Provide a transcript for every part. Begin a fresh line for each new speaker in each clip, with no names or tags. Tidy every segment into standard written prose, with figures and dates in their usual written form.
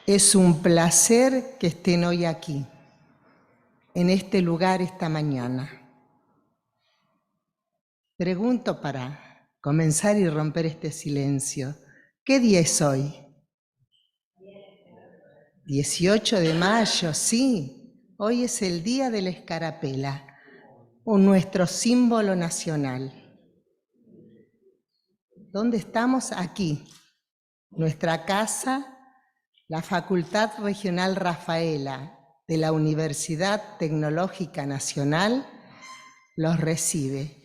Es un placer que estén hoy aquí, en este lugar esta mañana. Pregunto para comenzar y romper este silencio, ¿qué día es hoy? 18 de mayo, sí. Hoy es el Día de la Escarapela, nuestro símbolo nacional. ¿Dónde estamos? Aquí. Nuestra casa, la Facultad Regional Rafaela de la Universidad Tecnológica Nacional, los recibe.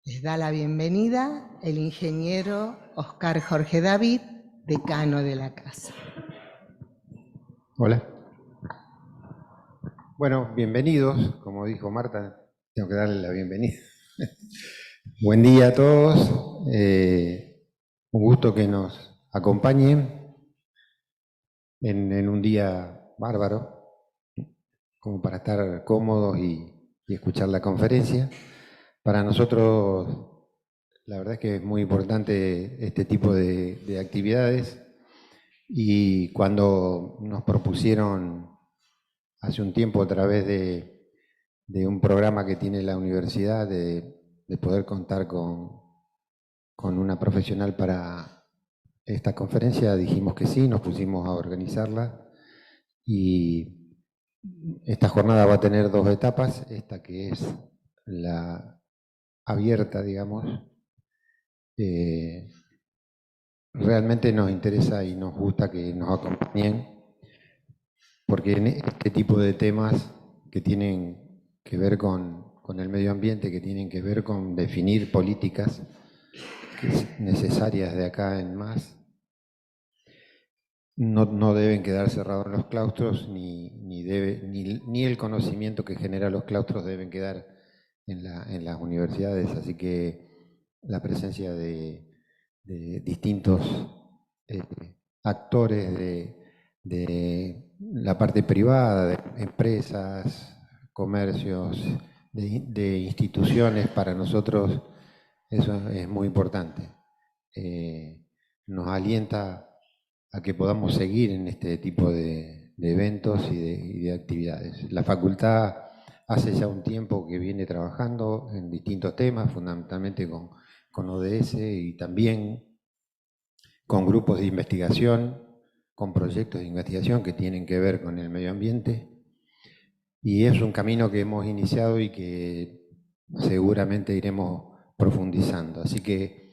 Les da la bienvenida el ingeniero Oscar Jorge David, decano de la casa.
Hola. Bueno, bienvenidos, como dijo Marta, tengo que darle la bienvenida. Buen día a todos, un gusto que nos acompañen en un día bárbaro, como para estar cómodos y escuchar la conferencia. Para nosotros, la verdad es que es muy importante este tipo de actividades, y cuando nos propusieron hace un tiempo a través de un programa que tiene la universidad de poder contar con una profesional para esta conferencia, dijimos que sí, nos pusimos a organizarla, y esta jornada va a tener dos etapas, esta que es la abierta, digamos. Realmente nos interesa y nos gusta que nos acompañen, porque en este tipo de temas que tienen que ver con el medio ambiente, que tienen que ver con definir políticas necesarias de acá en más, no deben quedar cerrados en los claustros, ni el conocimiento que genera los claustros deben quedar en las universidades. Así que la presencia de distintos actores de la parte privada, de empresas, comercios, de instituciones, para nosotros eso es muy importante. Nos alienta a que podamos seguir en este tipo de eventos y de actividades. La facultad hace ya un tiempo que viene trabajando en distintos temas, fundamentalmente con ODS y también con grupos de investigación, con proyectos de investigación que tienen que ver con el medio ambiente. Y es un camino que hemos iniciado y que seguramente iremos profundizando. Así que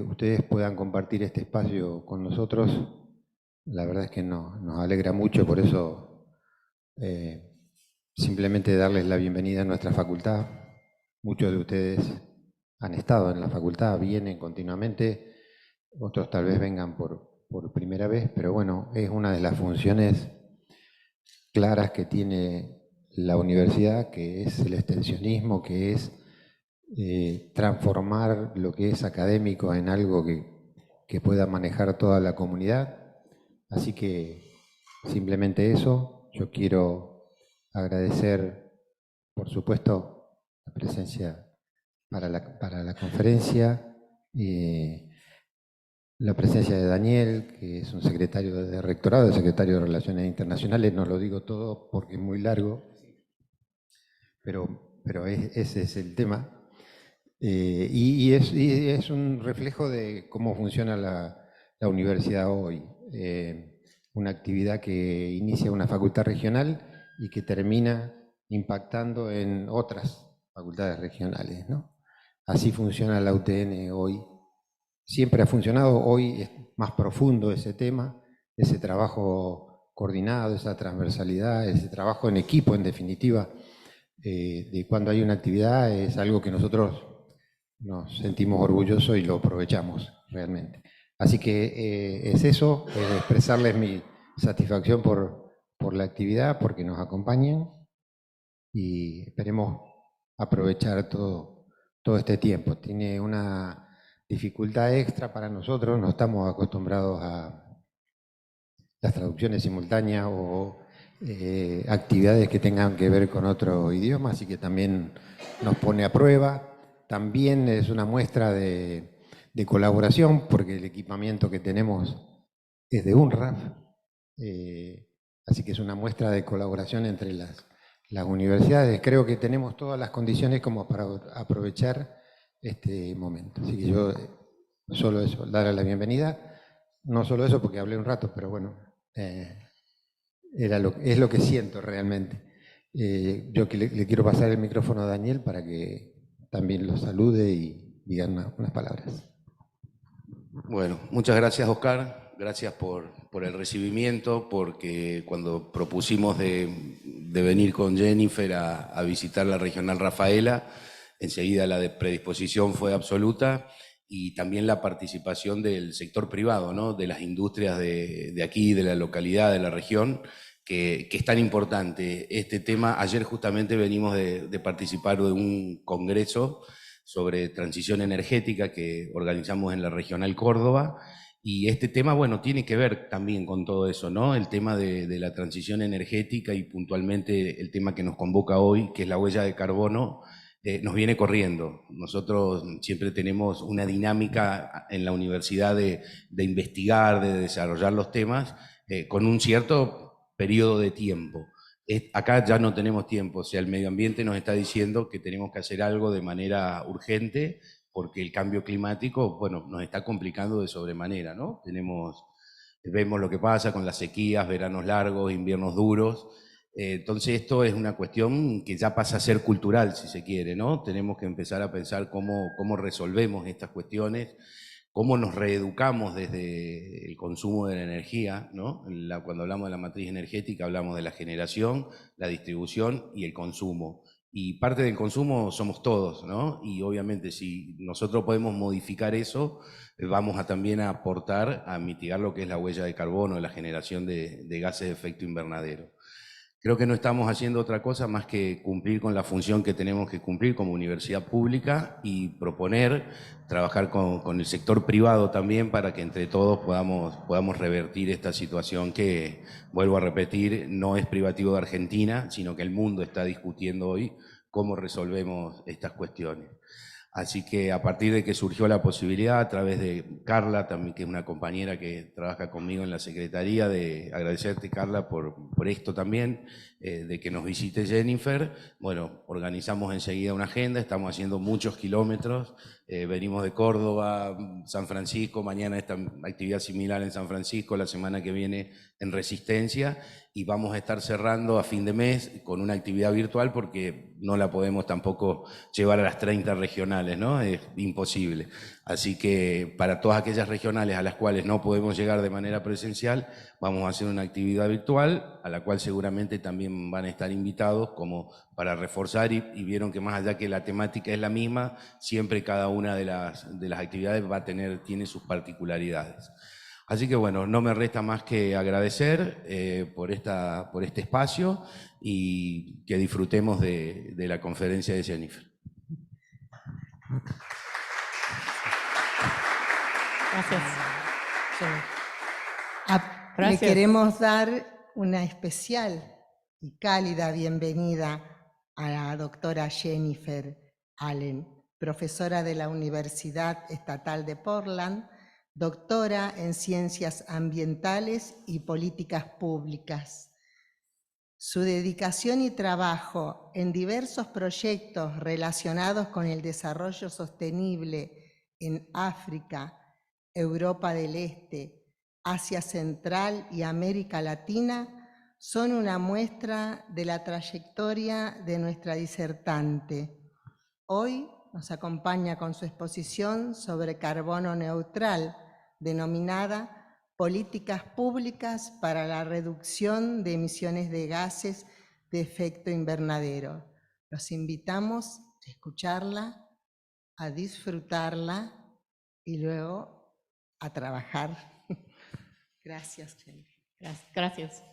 ustedes puedan compartir este espacio con nosotros, la verdad es que nos alegra mucho. Por eso simplemente darles la bienvenida a nuestra facultad. Muchos de ustedes han estado en la facultad, vienen continuamente, otros tal vez vengan por primera vez, pero bueno, es una de las funciones claras que tiene la universidad, que es el extensionismo, que es transformar lo que es académico en algo que pueda manejar toda la comunidad. Así que simplemente eso. Yo quiero agradecer, por supuesto, la presencia para la conferencia, la presencia de Daniel, que es un secretario de rectorado, secretario de Relaciones Internacionales. No lo digo todo porque es muy largo, pero ese es el tema. Y es un reflejo de cómo funciona la universidad hoy. Una actividad que inicia una facultad regional y que termina impactando en otras facultades regionales, ¿no? Así funciona la UTN hoy. Siempre ha funcionado, hoy es más profundo ese tema, ese trabajo coordinado, esa transversalidad, ese trabajo en equipo, en definitiva, de cuando hay una actividad. Es algo que nosotros nos sentimos orgullosos y lo aprovechamos realmente. Así que es eso, expresarles mi satisfacción por la actividad, porque nos acompañen, y esperemos aprovechar todo este tiempo. Tiene una dificultad extra para nosotros, no estamos acostumbrados a las traducciones simultáneas o actividades que tengan que ver con otro idioma, así que también nos pone a prueba. También es una muestra de colaboración, porque el equipamiento que tenemos es de UNRAF, Así que es una muestra de colaboración entre las universidades. Creo que tenemos todas las condiciones como para aprovechar este momento. Así que yo solo eso, darle la bienvenida. No solo eso porque hablé un rato, pero bueno, es lo que siento realmente. Yo le quiero pasar el micrófono a Daniel para que también lo salude y diga unas palabras.
Bueno, muchas gracias, Oscar. Gracias por el recibimiento, porque cuando propusimos de venir con Jennifer a visitar la Regional Rafaela, enseguida la predisposición fue absoluta, y también la participación del sector privado, ¿no? De las industrias de aquí, de la localidad, de la región, que es tan importante. Este tema, ayer justamente venimos de participar de un congreso sobre transición energética que organizamos en la Regional Córdoba, y este tema, bueno, tiene que ver también con todo eso, ¿no? El tema de la transición energética y puntualmente el tema que nos convoca hoy, que es la huella de carbono, nos viene corriendo. Nosotros siempre tenemos una dinámica en la universidad de investigar, de desarrollar los temas con un cierto periodo de tiempo. Acá ya no tenemos tiempo, o sea, el medio ambiente nos está diciendo que tenemos que hacer algo de manera urgente porque el cambio climático, bueno, nos está complicando de sobremanera, ¿no? Vemos lo que pasa con las sequías, veranos largos, inviernos duros. Entonces esto es una cuestión que ya pasa a ser cultural, si se quiere, ¿no? Tenemos que empezar a pensar cómo resolvemos estas cuestiones, cómo nos reeducamos desde el consumo de la energía, ¿no? Cuando hablamos de la matriz energética hablamos de la generación, la distribución y el consumo. Y parte del consumo somos todos, ¿no? Y obviamente si nosotros podemos modificar eso, vamos a también a aportar a mitigar lo que es la huella de carbono, la generación de gases de efecto invernadero. Creo que no estamos haciendo otra cosa más que cumplir con la función que tenemos que cumplir como universidad pública y proponer, trabajar con el sector privado también para que entre todos podamos revertir esta situación que, vuelvo a repetir, no es privativo de Argentina, sino que el mundo está discutiendo hoy cómo resolvemos estas cuestiones. Así que a partir de que surgió la posibilidad, a través de Carla, también, que es una compañera que trabaja conmigo en la Secretaría, de agradecerte, Carla, por esto también, de que nos visite Jennifer. Bueno, organizamos enseguida una agenda, estamos haciendo muchos kilómetros, venimos de Córdoba, San Francisco, mañana esta actividad similar en San Francisco, la semana que viene en Resistencia, y vamos a estar cerrando a fin de mes con una actividad virtual porque no la podemos tampoco llevar a las 30 regionales, ¿no? Es imposible. Así que para todas aquellas regionales a las cuales no podemos llegar de manera presencial, vamos a hacer una actividad virtual a la cual seguramente también van a estar invitados como para reforzar, y vieron que más allá que la temática es la misma, siempre cada una de las actividades tiene sus particularidades. Así que bueno, no me resta más que agradecer por este espacio y que disfrutemos de la conferencia de Jennifer.
Gracias. Le queremos dar una especial y cálida bienvenida a la doctora Jennifer Allen, profesora de la Universidad Estatal de Portland, doctora en Ciencias Ambientales y Políticas Públicas. Su dedicación y trabajo en diversos proyectos relacionados con el desarrollo sostenible en África, Europa del Este, Asia Central y América Latina son una muestra de la trayectoria de nuestra disertante. Hoy nos acompaña con su exposición sobre carbono neutral, denominada Políticas Públicas para la Reducción de Emisiones de Gases de Efecto Invernadero. Los invitamos a escucharla, a disfrutarla y luego a trabajar. Gracias, Jennifer.
Gracias.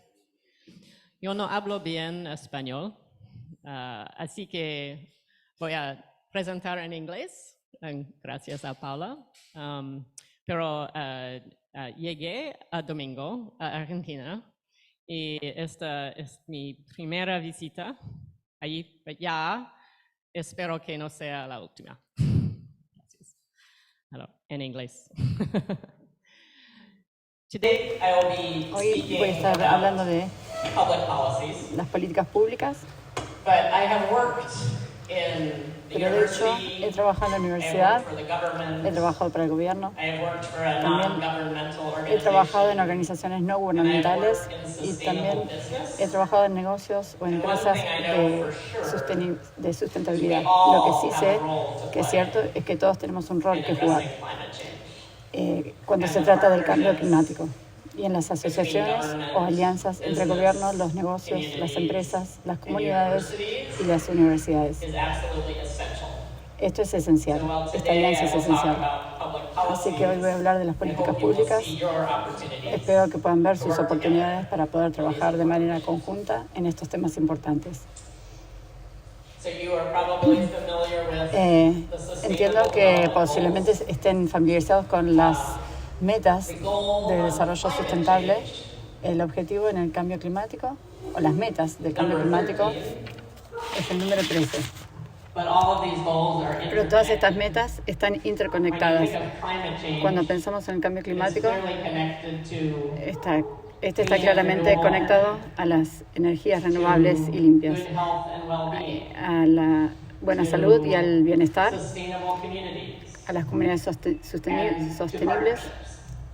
Yo no hablo bien español, así que voy a presentar en inglés, gracias a Paula. Pero llegué a domingo a Argentina y esta es mi primera visita allí. Ya espero que no sea la última. Gracias. En inglés. Today I will be
Hoy voy a estar hablando de
public policies,
las políticas públicas,
but I have worked in the
pero de hecho
university,
he trabajado en la
I have
universidad,
worked for the government,
he trabajado para el gobierno,
I have worked for a
también
non-governmental
he trabajado en
organization,
organizaciones no gubernamentales y también he trabajado en negocios o empresas de sustentabilidad. Lo que sí sé que es cierto es que todos tenemos un rol que jugar cuando se trata del cambio climático y en las asociaciones o alianzas entre gobiernos, los negocios, las empresas, las comunidades y las universidades.
is absolutely essential.
Esto es esencial,
Well,
esta
today
alianza
I
es
will talk
esencial.
about public
Así que hoy voy a hablar de las
policies. I
políticas
hope you will
públicas.
see your opportunities.
Espero que puedan ver sus oportunidades para poder trabajar de manera conjunta en estos temas importantes.
So you are probably familiar with the
Entiendo que posiblemente estén familiarizados con las metas de desarrollo sustentable. El objetivo en el cambio climático, o las metas del cambio climático, es el número 13.
But all of these goals are
Pero todas estas metas están interconectadas.
When you think of climate change,
Cuando pensamos en el cambio
it is
climático,
clearly connected to
este está claramente conectado a las energías renovables y limpias,
good health and well-being,
a la buena salud y al bienestar,
sustainable communities.
a las comunidades sostenibles
partnerships.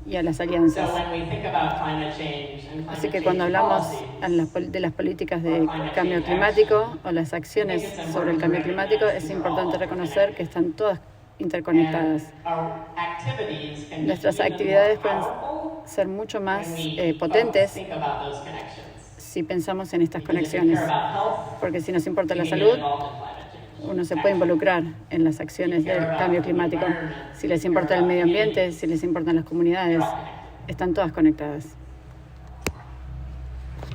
y a las alianzas.
So when we think about climate change and
Así
climate
que cuando
change
hablamos
policies,
de las políticas de cambio climático o las acciones sobre el cambio climático, es importante reconocer que están todas interconectadas.
our activities can be
Nuestras
even
actividades
more
pueden
powerful
ser mucho más
when we
potentes
think about those connections.
si pensamos en estas
Because if you
conexiones,
care about health,
porque si nos importa la
you can get
salud,
involved in climate change.
uno se puede involucrar en las acciones del cambio climático. Si les importa el medio ambiente, si les importan las comunidades, están todas conectadas.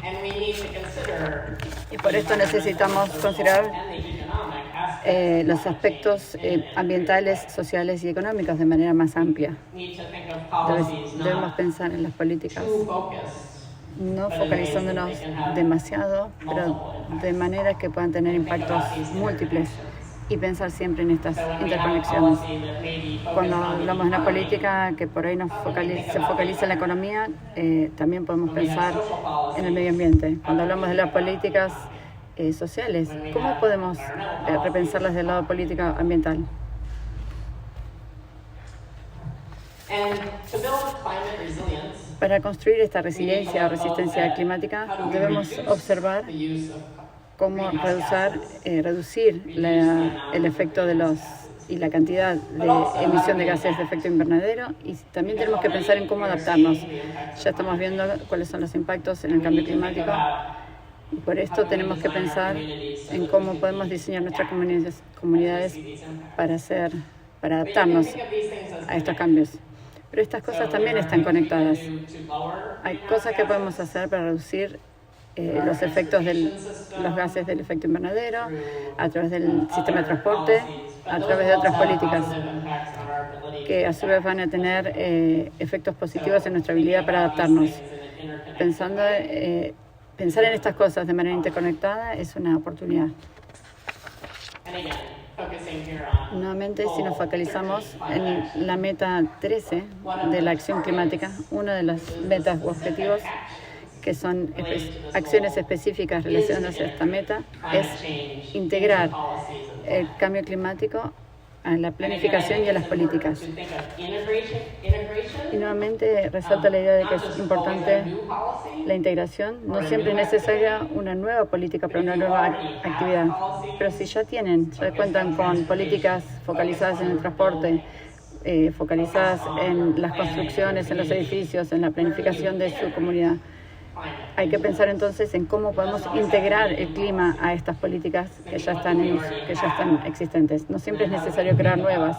And we need to consider
Y por esto necesitamos considerar
and the economic aspects.
los aspectos ambientales, sociales y económicos de manera más amplia.
Need to think of policies
Debemos
not
pensar en las políticas
too focused,
no focalizándonos demasiado, pero de manera que puedan tener impactos múltiples y pensar siempre en estas
so when we have a
interconexiones.
policy that may be focused
Cuando
on the
hablamos de una
economy,
política que por ahí se focaliza en la economía, también podemos pensar en el medio ambiente. Cuando hablamos de las políticas sociales, ¿cómo podemos repensarlas del lado político ambiental?
and to build climate resilience,
Para construir esta resiliencia o resistencia climática, debemos observar
the use of
cómo reducir el efecto y la cantidad de emisión de gases de efecto invernadero, y también tenemos que pensar en cómo adaptarnos. Ya estamos viendo cuáles son los impactos en el cambio climático y por esto tenemos que pensar en cómo podemos diseñar nuestras comunidades para adaptarnos a estos cambios. Pero estas cosas también están conectadas. Hay cosas que podemos hacer para reducir los efectos de los gases del efecto invernadero a través del sistema de transporte, a través de otras políticas que a su vez van a tener efectos positivos en nuestra habilidad para adaptarnos. Pensar en estas cosas de manera interconectada es una oportunidad. Nuevamente, si nos focalizamos en la meta 13 de la acción climática, una de las metas u objetivos que son acciones específicas relacionadas a esta meta es integrar el cambio climático a la planificación y a las políticas. Y nuevamente resalta la idea de que es importante la integración. No siempre es necesaria una nueva política para una nueva actividad, pero si ya cuentan con políticas focalizadas en el transporte, focalizadas en las construcciones, en los edificios, en la planificación de su comunidad, hay que pensar entonces en cómo podemos integrar el clima a estas políticas que ya están existentes. No siempre es necesario crear nuevas.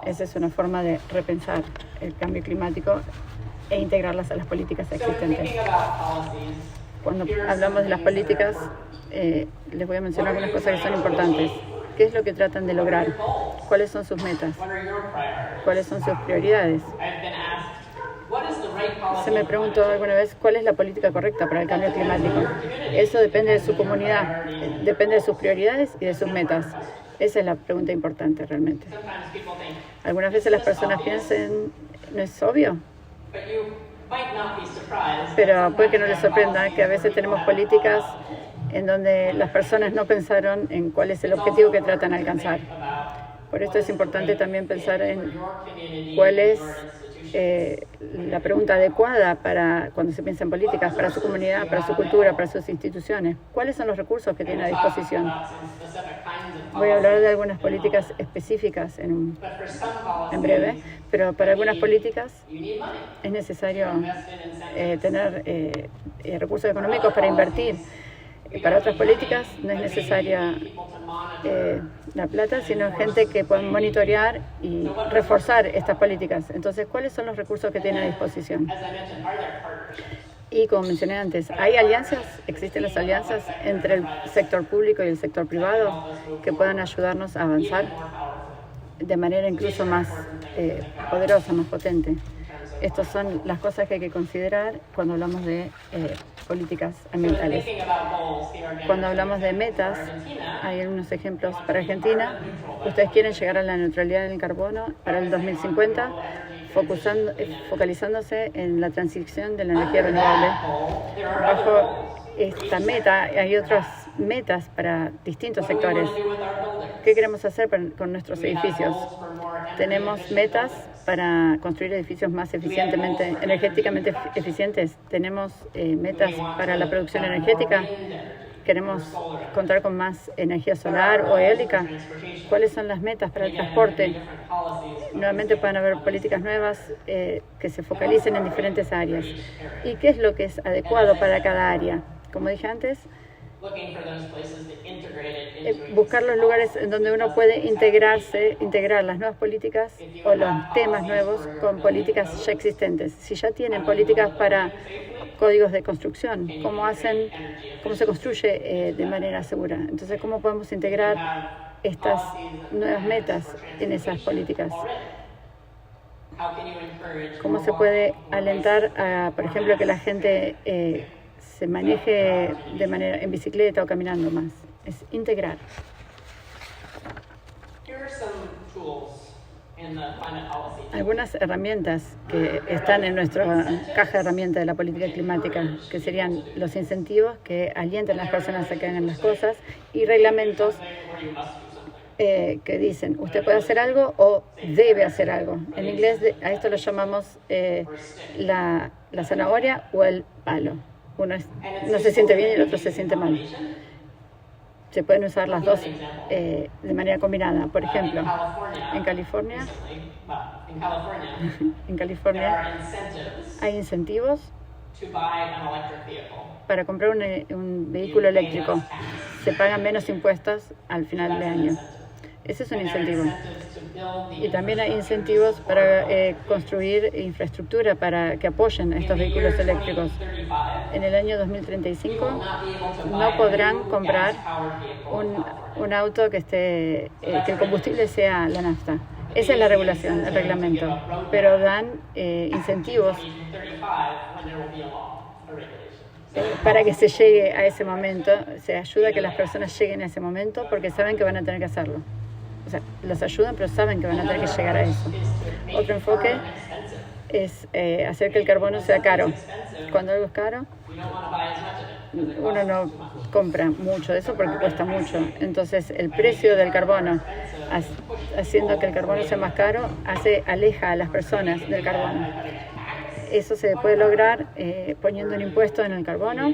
Esa es una forma de repensar el cambio climático e integrarlas a las políticas existentes. Cuando hablamos de las políticas, les voy a mencionar algunas cosas que son importantes. ¿Qué es lo que tratan de lograr? ¿Cuáles son sus metas? ¿Cuáles son sus prioridades? Se me preguntó alguna vez cuál es la política correcta para el cambio climático. Eso depende de su comunidad, depende de sus prioridades y de sus metas. Esa es la pregunta importante realmente. Algunas veces las personas piensan, ¿no es obvio? Pero puede que no les sorprenda que a veces tenemos políticas en donde las personas no pensaron en cuál es el objetivo que tratan de alcanzar. Por esto es importante también pensar en cuál es la pregunta adecuada para cuando se piensa en políticas, para su comunidad, para su cultura, para sus instituciones. ¿Cuáles son los recursos que tiene a disposición? Voy a hablar de algunas políticas específicas en breve, pero para algunas políticas es necesario tener recursos económicos para invertir. Para otras políticas no es necesaria la plata, sino gente que pueda monitorear y reforzar estas políticas. Entonces, ¿cuáles son los recursos que tiene a disposición? Y como mencioné antes, ¿hay alianzas? ¿Existen las alianzas entre el sector público y el sector privado que puedan ayudarnos a avanzar de manera incluso más poderosa, más potente? Estas son las cosas que hay que considerar cuando hablamos de políticas ambientales. Cuando hablamos de metas, hay algunos ejemplos para Argentina. Ustedes quieren llegar a la neutralidad del carbono para el 2050, focalizándose en la transición de la energía renovable. Bajo esta meta hay otras metas para distintos sectores. ¿Qué queremos hacer con nuestros edificios? Tenemos metas para construir edificios más energéticamente eficientes. Tenemos metas para la producción energética. Queremos contar con más energía solar o eólica. ¿Cuáles son las metas para el transporte? Nuevamente pueden haber políticas nuevas que se focalicen en diferentes áreas. ¿Y qué es lo que es adecuado para cada área? Como dije antes, buscar los lugares en donde uno puede integrar las nuevas políticas o los temas nuevos con políticas ya existentes. Si ya tienen políticas para códigos de construcción, cómo se construye de manera segura. Entonces, ¿cómo podemos integrar estas nuevas metas en esas políticas? ¿Cómo se puede alentar a, por ejemplo, que la gente se maneje en bicicleta o caminando más? Es integrar. Algunas herramientas que están en nuestra caja de herramientas de la política climática, que serían los incentivos que alientan a las personas a que hagan las cosas, y reglamentos que dicen usted puede hacer algo o debe hacer algo. En inglés a esto lo llamamos la zanahoria o el palo. Uno no se siente bien y el otro se siente mal. Se pueden usar las dos de manera combinada. Por ejemplo, en California hay incentivos para comprar un vehículo eléctrico. Se pagan menos impuestos al final de año. Ese es un incentivo. Y también hay incentivos para construir infraestructura para que apoyen a estos vehículos eléctricos. En el año 2035 no podrán comprar un auto que el combustible sea la nafta. Esa es la regulación, el reglamento. Pero dan incentivos para que se llegue a ese momento. Se ayuda a que las personas lleguen a ese momento porque saben que van a tener que hacerlo. O sea, los ayudan, pero saben que van a tener que llegar a eso. Otro enfoque es hacer que el carbono sea caro. Cuando algo es caro, uno no compra mucho de eso porque cuesta mucho. Entonces, el precio del carbono, haciendo que el carbono sea más caro, aleja a las personas del carbono. Eso se puede lograr poniendo un impuesto en el carbono,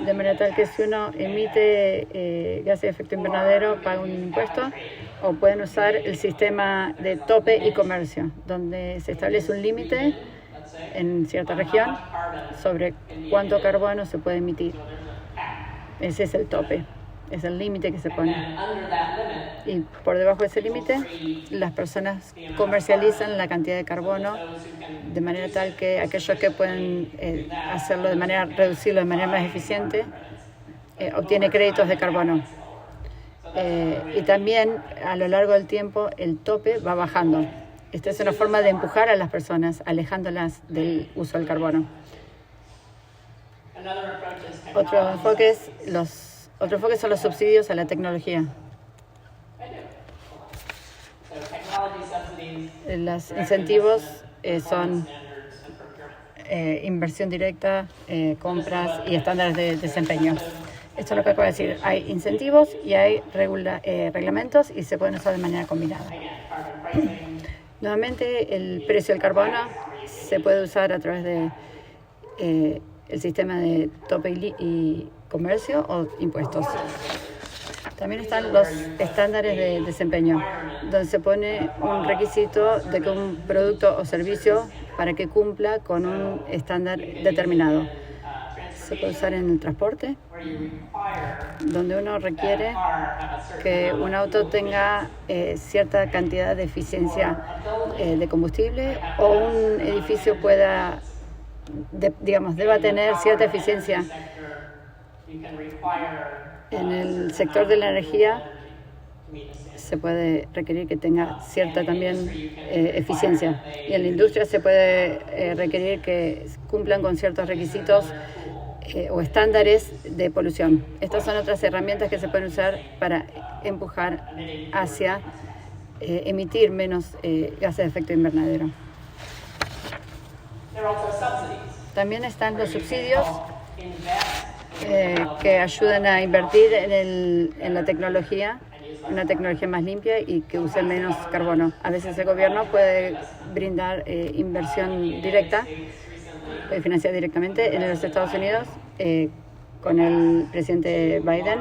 de manera tal que si uno emite gases de efecto invernadero paga un impuesto, o pueden usar el sistema de tope y comercio, donde se establece un límite en cierta región sobre cuánto carbono se puede emitir. Ese es el tope, es el límite que se pone. Y por debajo de ese límite, las personas comercializan la cantidad de carbono de manera tal que aquellos que pueden reducirlo de manera más eficiente, obtienen créditos de carbono. Y también a lo largo del tiempo el tope va bajando. Esta es una forma de empujar a las personas, alejándolas del uso del carbono. Otro enfoque son los subsidios a la tecnología. Los incentivos son inversión directa, compras y estándares de desempeño. Esto es lo que acabo de decir. Hay incentivos y hay reglamentos y se pueden usar de manera combinada. Nuevamente, el precio del carbono se puede usar a través de el sistema de tope y comercio o impuestos. También están los estándares de desempeño, donde se pone un requisito de que un producto o servicio para que cumpla con un estándar determinado. Se puede usar en el transporte, donde uno requiere que un auto tenga cierta cantidad de eficiencia de combustible, o un edificio deba tener cierta eficiencia. En el sector de la energía se puede requerir que tenga cierta también eficiencia, y en la industria se puede requerir que cumplan con ciertos requisitos o estándares de polución. Estas son otras herramientas que se pueden usar para empujar hacia emitir menos gases de efecto invernadero. También están los subsidios que ayudan a invertir en la tecnología, una tecnología más limpia y que use menos carbono. A veces el gobierno puede brindar inversión directa, puede financiar directamente. En los Estados Unidos, con el presidente Biden,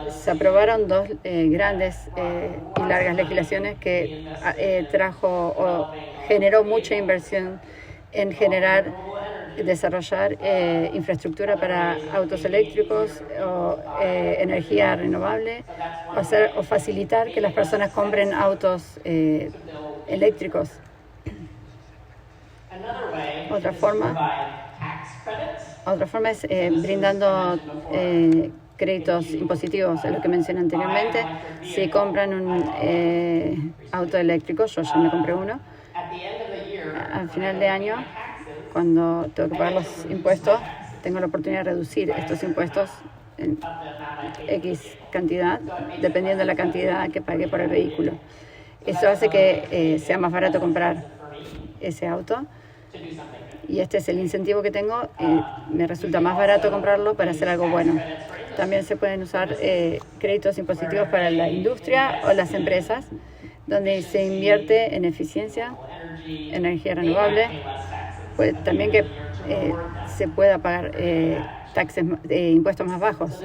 se aprobaron dos grandes y largas legislaciones que generó mucha inversión en desarrollar infraestructura para autos eléctricos o energía renovable, o facilitar que las personas compren autos eléctricos. Otra forma es brindando créditos impositivos, es lo que mencioné anteriormente. Si compran un auto eléctrico, yo ya me compré uno, al final de año, cuando tengo que pagar los impuestos, tengo la oportunidad de reducir estos impuestos en X cantidad, dependiendo de la cantidad que pagué por el vehículo. Eso hace que sea más barato comprar ese auto, y este es el incentivo que tengo. Me resulta más barato comprarlo para hacer algo bueno. También se pueden usar créditos impositivos para la industria o las empresas, donde se invierte en eficiencia, energía renovable. Pues también que se pueda pagar impuestos más bajos.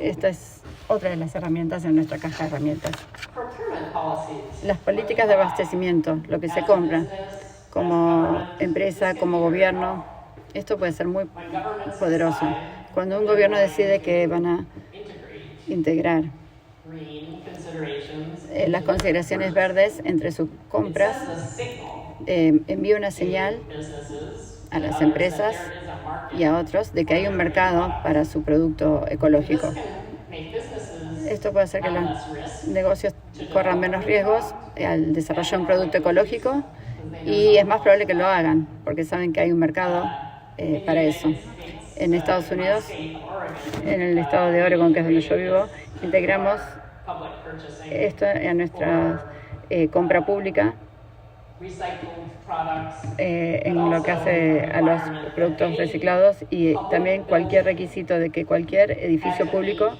Esta es otra de las herramientas en nuestra caja de herramientas. Las políticas de abastecimiento, lo que se compra como empresa, como gobierno, esto puede ser muy poderoso. Cuando un gobierno decide que van a integrar las consideraciones verdes entre sus compras, envía una señal a las empresas y a otros de que hay un mercado para su producto ecológico. Esto puede hacer que los negocios corran menos riesgos al desarrollar un producto ecológico, y es más probable que lo hagan porque saben que hay un mercado para eso. En Estados Unidos, en el estado de Oregon, que es donde yo vivo, integramos esto en nuestra compra pública, en lo que hace a los productos reciclados, y también cualquier requisito de que cualquier edificio público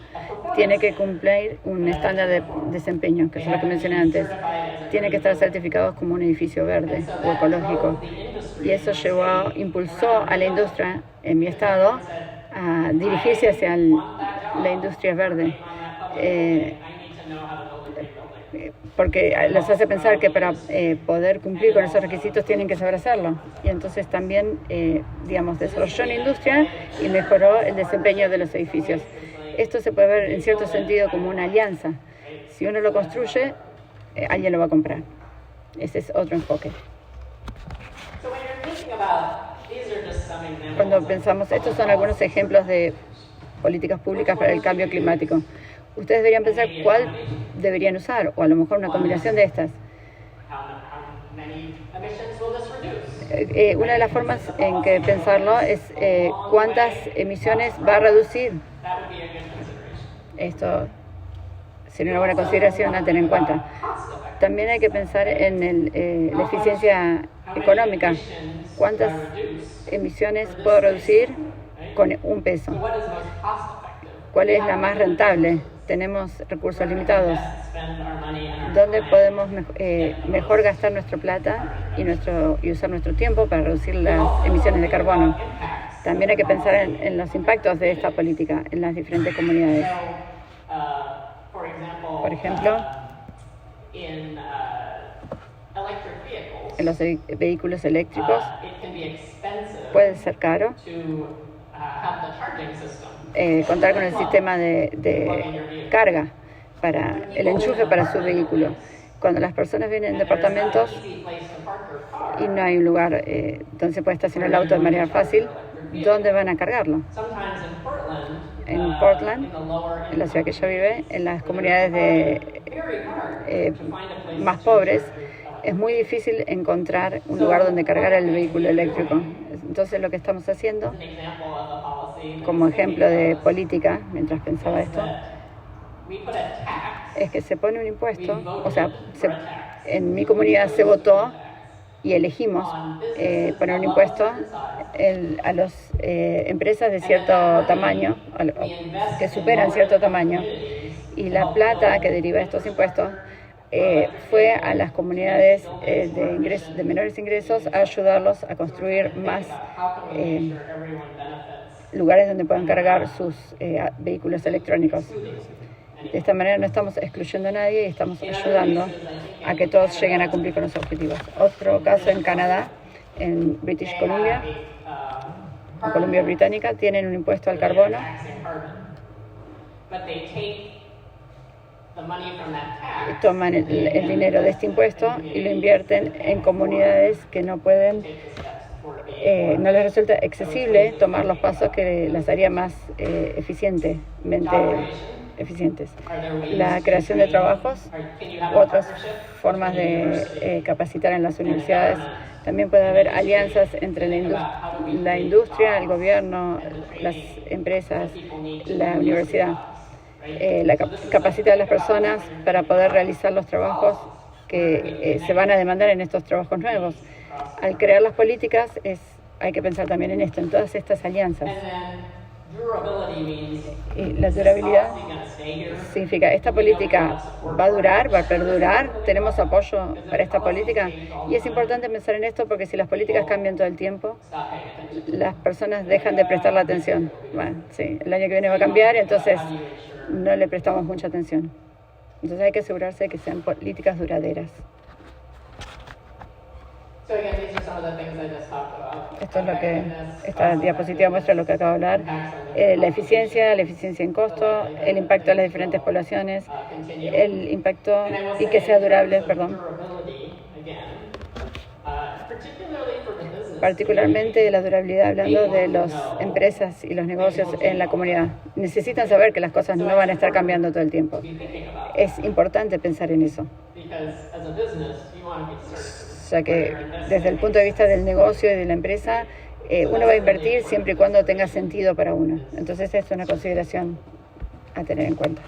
tiene que cumplir un estándar de desempeño, que es lo que mencioné antes. Tiene que estar certificado como un edificio verde o ecológico. Y eso impulsó a la industria en mi estado a dirigirse hacia la industria verde. Porque les hace pensar que para poder cumplir con esos requisitos tienen que saber hacerlo. Y entonces también, desarrolló una industria y mejoró el desempeño de los edificios. Esto se puede ver en cierto sentido como una alianza. Si uno lo construye, alguien lo va a comprar. Ese es otro enfoque. Cuando pensamos, estos son algunos ejemplos de políticas públicas para el cambio climático. Ustedes deberían pensar cuál deberían usar, o a lo mejor una combinación de estas. Una de las formas en que pensarlo es cuántas emisiones va a reducir. Esto sería una buena consideración a tener en cuenta. También hay que pensar en la eficiencia económica. ¿Cuántas emisiones puedo reducir con $1? ¿Cuál es la más rentable? Tenemos recursos limitados. ¿Dónde podemos mejor gastar nuestra plata y usar nuestro tiempo para reducir las emisiones de carbono? También hay que pensar en los impactos de esta política en las diferentes comunidades. Por ejemplo, en los vehículos eléctricos puede ser caro contar con el sistema de carga para el enchufe para su vehículo. Cuando las personas vienen en departamentos y no hay un lugar donde se puede estacionar el auto de manera fácil, ¿dónde van a cargarlo? En Portland, en la ciudad que yo vive, en las comunidades más pobres, es muy difícil encontrar un lugar donde cargar el vehículo eléctrico. Entonces lo que estamos haciendo, como ejemplo de política, mientras pensaba esto, es que se pone un impuesto, o sea, en mi comunidad se votó y elegimos poner un impuesto a las empresas de cierto tamaño, que superan cierto tamaño, y la plata que deriva de estos impuestos fue a las comunidades de menores ingresos a ayudarlos a construir más lugares donde puedan cargar sus vehículos electrónicos. De esta manera no estamos excluyendo a nadie y estamos ayudando a que todos lleguen a cumplir con los objetivos. Otro caso en Canadá, en British Columbia, en Columbia Británica, tienen un impuesto al carbono. Toman el dinero de este impuesto y lo invierten en comunidades que no pueden, no les resulta accesible tomar los pasos que las haría más eficientes. La creación de trabajos u otras formas de capacitar en las universidades. También puede haber alianzas entre la industria, el gobierno, las empresas, la universidad. Capacitar a las personas para poder realizar los trabajos que se van a demandar en estos trabajos nuevos. Al crear las políticas hay que pensar también en esto, en todas estas alianzas. Y la durabilidad significa, esta política va a durar, va a perdurar, tenemos apoyo para esta política, y es importante pensar en esto porque si las políticas cambian todo el tiempo, las personas dejan de prestarle atención. Bueno, sí, el año que viene va a cambiar y entonces no le prestamos mucha atención. Entonces hay que asegurarse de que sean políticas duraderas. Esto es lo que esta diapositiva muestra, lo que acabo de hablar. La eficiencia en costo, el impacto a las diferentes poblaciones, el impacto y que sea durable, particularmente la durabilidad, hablando de las empresas y los negocios en la comunidad. Necesitan saber que las cosas no van a estar cambiando todo el tiempo. Es importante pensar en eso. O sea que desde el punto de vista del negocio y de la empresa, uno va a invertir siempre y cuando tenga sentido para uno. Entonces es una consideración a tener en cuenta.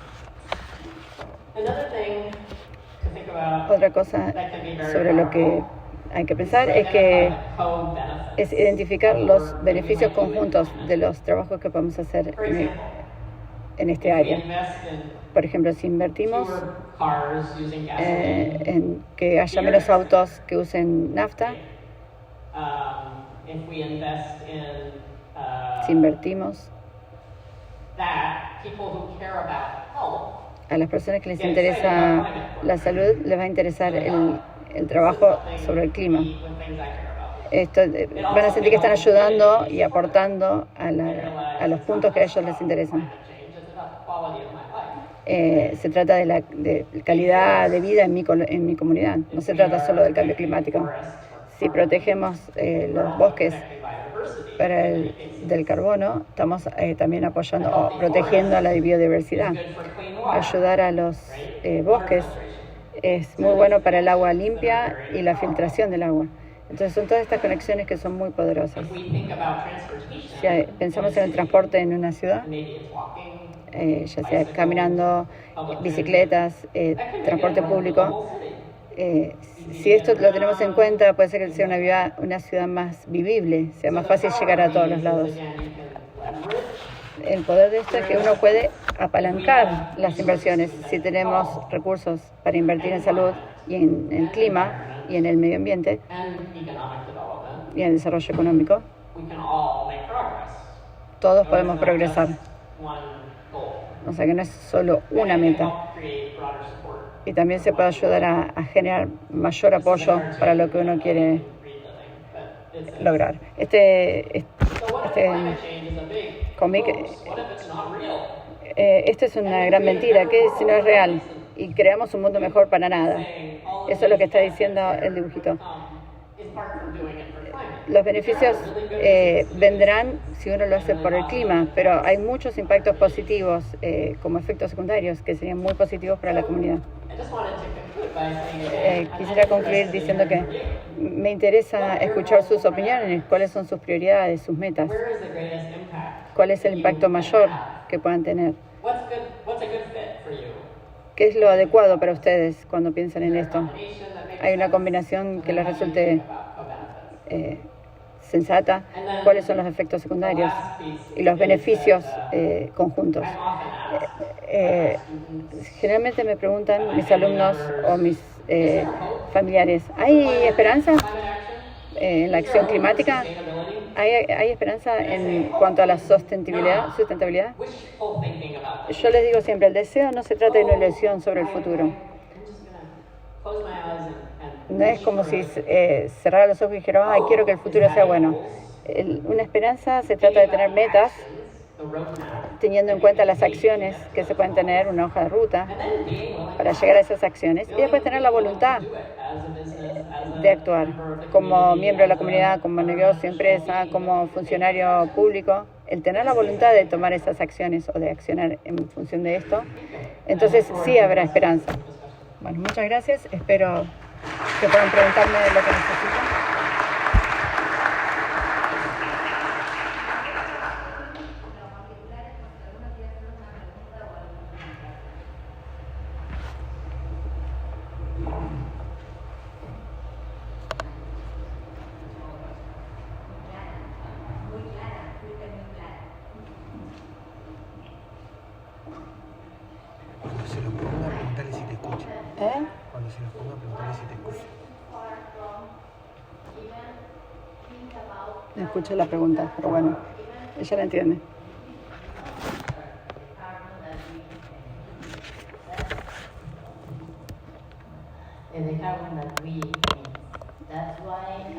Otra cosa sobre lo que hay que pensar es identificar los beneficios conjuntos de los trabajos que podemos hacer en este área. Por ejemplo, si invertimos en que haya menos autos que usen nafta, si invertimos a las personas que les interesa la salud, les va a interesar el trabajo sobre el clima. Van a sentir que están ayudando y aportando a los puntos que a ellos les interesan. Se trata de calidad de vida en mi comunidad, no se trata solo del cambio climático. Si protegemos los bosques del carbono, estamos también apoyando o protegiendo a la biodiversidad. Ayudar a los bosques es muy bueno para el agua limpia y la filtración del agua. Entonces son todas estas conexiones que son muy poderosas. Si pensamos en el transporte en una ciudad, ya sea caminando, bicicletas, transporte público. Si esto lo tenemos en cuenta, puede ser que sea una ciudad más vivible, sea más fácil llegar a todos los lados. El poder de esto es que uno puede apalancar las inversiones. Si tenemos recursos para invertir en salud y en el clima y en el medio ambiente y en el desarrollo económico, todos podemos progresar. O sea que no es solo una meta. Y también se puede ayudar a generar mayor apoyo para lo que uno quiere lograr. Este cómic, esto es una gran mentira. ¿Qué si no es real? Y creamos un mundo mejor para nada. Eso es lo que está diciendo el dibujito. Los beneficios vendrán si uno lo hace por el clima, pero hay muchos impactos positivos como efectos secundarios que serían muy positivos para la comunidad. Quisiera concluir diciendo que me interesa escuchar sus opiniones, cuáles son sus prioridades, sus metas, cuál es el impacto mayor que puedan tener. ¿Qué es lo adecuado para ustedes cuando piensan en esto? ¿Hay una combinación que les resulte sensata? ¿Cuáles son los efectos secundarios y los beneficios conjuntos? Generalmente me preguntan mis alumnos o mis familiares, ¿hay esperanza en la acción climática? ¿Hay esperanza en cuanto a la sustentabilidad? Yo les digo siempre, el deseo no se trata de una ilusión sobre el futuro. No es como si cerrara los ojos y dijera, ay, quiero que el futuro sea bueno. Una esperanza se trata de tener metas, teniendo en cuenta las acciones que se pueden tener, una hoja de ruta para llegar a esas acciones, y después tener la voluntad de actuar como miembro de la comunidad, como negocio, empresa, como funcionario público. El tener la voluntad de tomar esas acciones o de accionar en función de esto, entonces sí habrá esperanza. Bueno, muchas gracias. Espero que puedan preguntarme lo que necesiten.
Cuando se los ponga, preguntarle si te escucha. Cuando se los ponga, preguntarle si te escucha.
No escuché la pregunta, pero bueno, ella la entiende.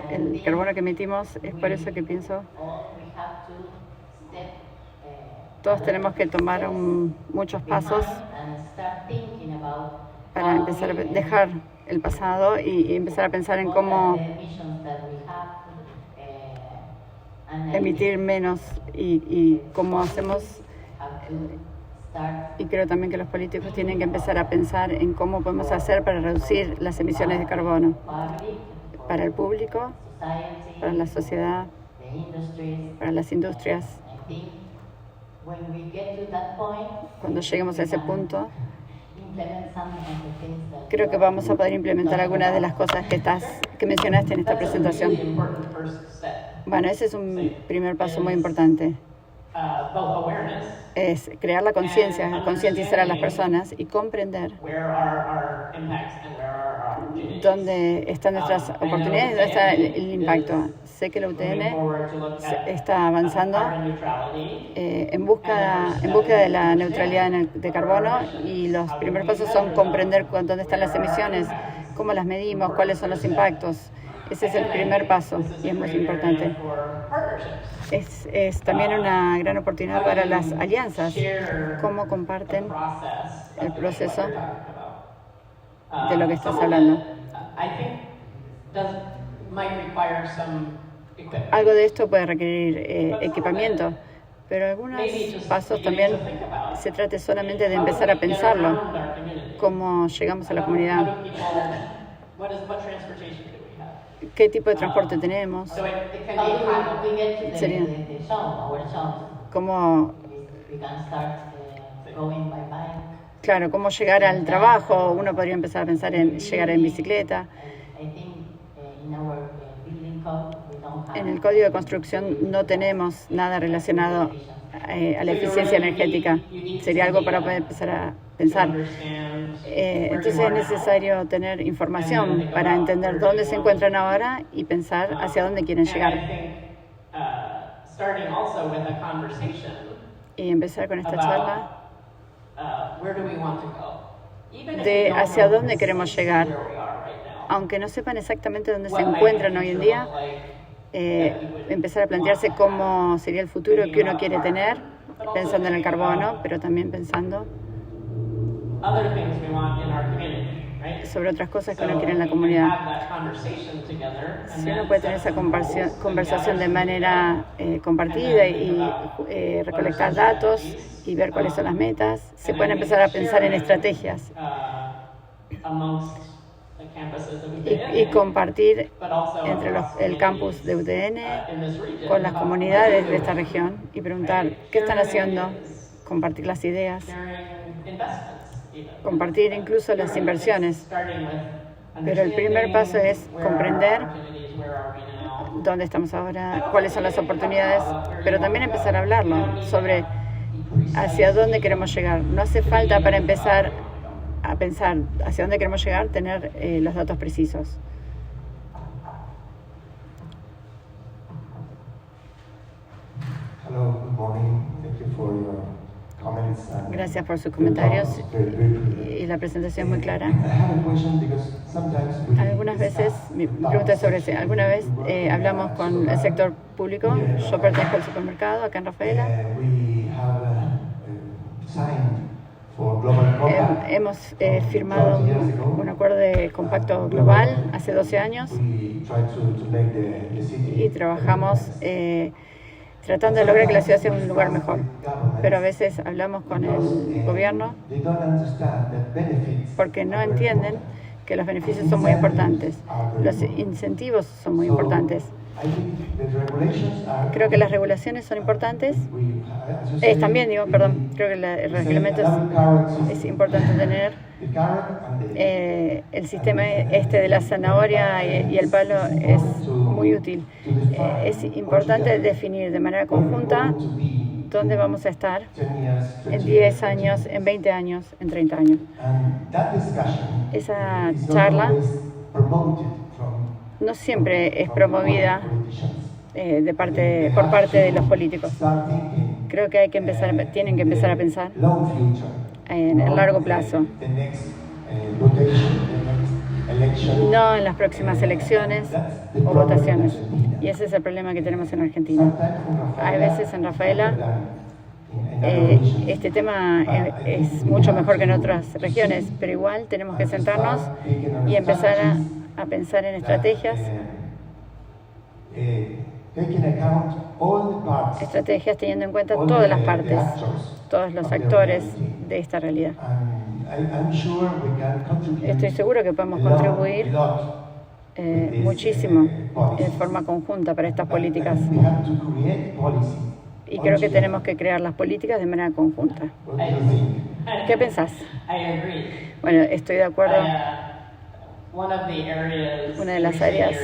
El carbono que emitimos es por eso que pienso todos tenemos que tomar muchos pasos para empezar a dejar el pasado y empezar a pensar en cómo emitir menos y cómo hacemos. Y creo también que los políticos tienen que empezar a pensar en cómo podemos hacer para reducir las emisiones de carbono para el público, para la sociedad, para las industrias. Cuando lleguemos a ese punto, creo que vamos a poder implementar algunas de las cosas que mencionaste en esta presentación. Bueno, ese es un primer paso muy importante. Es crear la conciencia, concientizar a las personas y comprender dónde están nuestras oportunidades y dónde está el impacto. Sé que la UTN está avanzando en búsqueda de la neutralidad de carbono, y los primeros pasos son comprender dónde están las emisiones, cómo las medimos, cuáles son los impactos. Ese es el primer paso y es muy importante. Es también una gran oportunidad para las alianzas, cómo comparten el proceso de lo que estás hablando. Algo de esto puede requerir equipamiento, pero algunos pasos también se trata solamente de empezar a pensarlo, cómo llegamos a la comunidad. ¿Qué tipo de transporte tenemos? Sería ¿cómo Claro, cómo llegar al trabajo, uno podría empezar a pensar en llegar en bicicleta. En el código de construcción no tenemos nada relacionado a la eficiencia energética. Sería algo para poder empezar a pensar. Entonces es necesario tener información para entender dónde se encuentran ahora y pensar hacia dónde quieren llegar. Y empezar con esta charla de hacia dónde queremos llegar. Aunque no sepan exactamente dónde se encuentran hoy en día, empezar a plantearse cómo sería el futuro que uno quiere tener, pensando en el carbono, pero también pensando sobre otras cosas que uno quiere en la comunidad. Si uno puede tener esa conversación de manera compartida y recolectar datos y ver cuáles son las metas, se pueden empezar a pensar en estrategias y compartir entre el campus de UTN con las comunidades de esta región y preguntar qué están haciendo, compartir las ideas, compartir incluso las inversiones. Pero el primer paso es comprender dónde estamos ahora, cuáles son las oportunidades, pero también empezar a hablarlo sobre hacia dónde queremos llegar. No hace falta para empezar a pensar hacia dónde queremos llegar, tener los datos precisos.
Hello, good morning. Thank you for your comments.
Gracias por sus comentarios y la presentación muy clara. Algunas veces, mi pregunta es sobre si alguna vez hablamos con el sector público. Yo pertenezco al supermercado acá en Rafaela. Hemos firmado un acuerdo de compacto global hace 12 años y trabajamos tratando de lograr que la ciudad sea un lugar mejor. Pero a veces hablamos con el gobierno porque no entienden que los beneficios son muy importantes, los incentivos son muy importantes. Creo que las regulaciones son importantes. Creo que el reglamento es importante tener. El sistema de la zanahoria y el palo es muy útil. Es importante definir de manera conjunta dónde vamos a estar en 10 años, en 20 años, en 30 años. Esa charla no siempre es promovida por parte de los políticos. Creo que tienen que empezar a pensar en el largo plazo, no en las próximas elecciones o votaciones. Y ese es el problema que tenemos en Argentina. Hay veces en Rafaela este tema es mucho mejor que en otras regiones, pero igual tenemos que sentarnos y empezar a pensar en estrategias teniendo en cuenta todas las partes, todos los actores de esta realidad. Estoy seguro que podemos contribuir muchísimo en forma conjunta para estas políticas. Y creo que tenemos que crear las políticas de manera conjunta. ¿Qué pensás? Bueno, estoy de acuerdo. Una de las áreas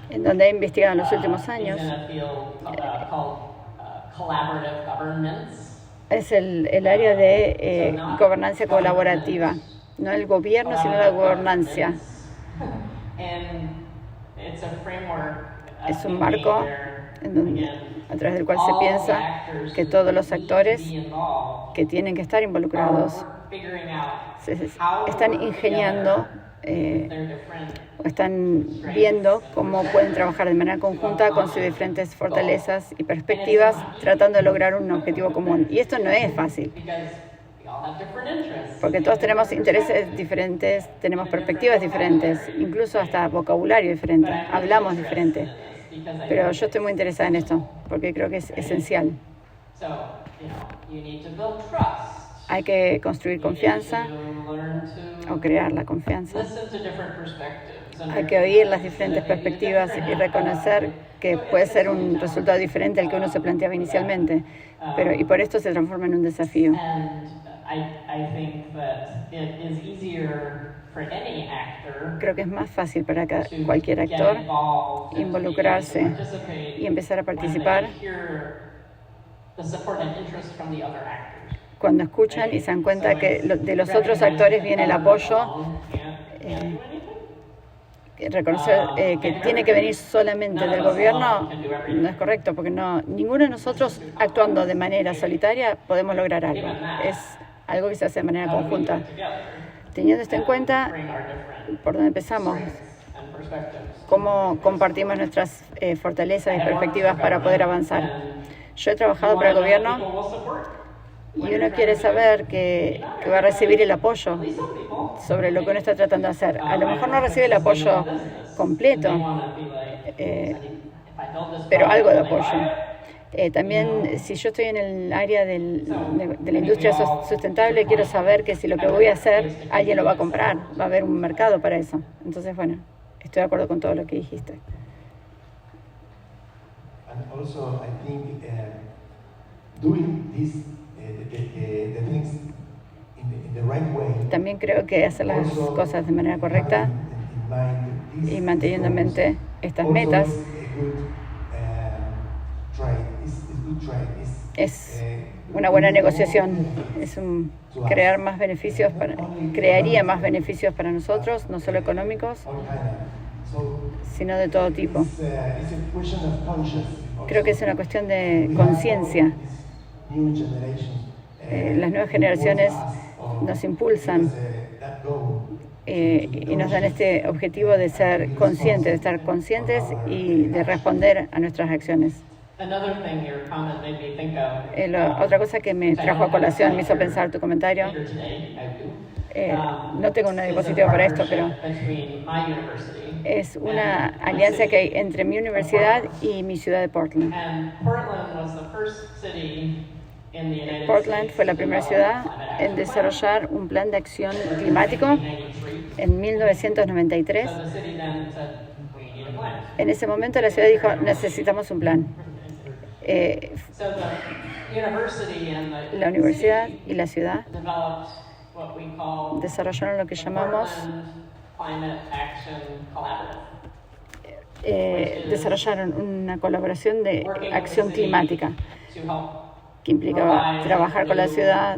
en donde he investigado en los últimos años es el área de gobernanza colaborativa, no el gobierno, sino la gobernanza. Es un marco a través del cual se piensa que todos los actores que tienen que estar involucrados están ingeniando o están viendo cómo pueden trabajar de manera conjunta con sus diferentes fortalezas y perspectivas, tratando de lograr un objetivo común. Y esto no es fácil, porque todos tenemos intereses diferentes, tenemos perspectivas diferentes, incluso hasta vocabulario diferente, hablamos diferente. Pero yo estoy muy interesada en esto, porque creo que es esencial. Hay que construir confianza o crear la confianza. Hay que oír las diferentes perspectivas y reconocer porque puede ser un resultado diferente al que uno se planteaba inicialmente, y por esto se transforma en un desafío. Creo que es más fácil para cualquier actor involucrarse y empezar a participar cuando escuchan y se dan cuenta que de los otros actores viene el apoyo. Reconocer que tiene que venir solamente del gobierno no es correcto, porque ninguno de nosotros actuando de manera solitaria podemos lograr algo. Es algo que se hace de manera conjunta. Teniendo esto en cuenta, ¿por dónde empezamos? ¿Cómo compartimos nuestras fortalezas y perspectivas para poder avanzar? Yo he trabajado para el gobierno y uno quiere saber que va a recibir el apoyo sobre lo que uno está tratando de hacer. A lo mejor no recibe el apoyo completo, pero algo de apoyo. También, si yo estoy en el área de la industria sustentable, quiero saber que si lo que voy a hacer, alguien lo va a comprar, va a haber un mercado para eso. Entonces, bueno, estoy de acuerdo con todo lo que dijiste.
And also, I think doing this, the things in the right way.
También creo que hacer las cosas de manera correcta y manteniendo en mente estas metas es una buena negociación. Crear más beneficios, crearía más beneficios para nosotros, no solo económicos, sino de todo tipo. Creo que es una cuestión de conciencia. Las nuevas generaciones nos impulsan y nos dan este objetivo de ser conscientes, de estar conscientes y de responder a nuestras acciones. Otra cosa que me trajo a colación, me hizo pensar tu comentario. No tengo una diapositiva para esto, pero es una alianza que hay entre mi universidad y mi ciudad de Portland. Portland fue la primera ciudad en desarrollar un plan de acción climático en 1993. En ese momento la ciudad dijo, necesitamos un plan. La universidad y la ciudad desarrollaron lo que llamamos desarrollaron una colaboración de acción climática que implicaba trabajar con la ciudad,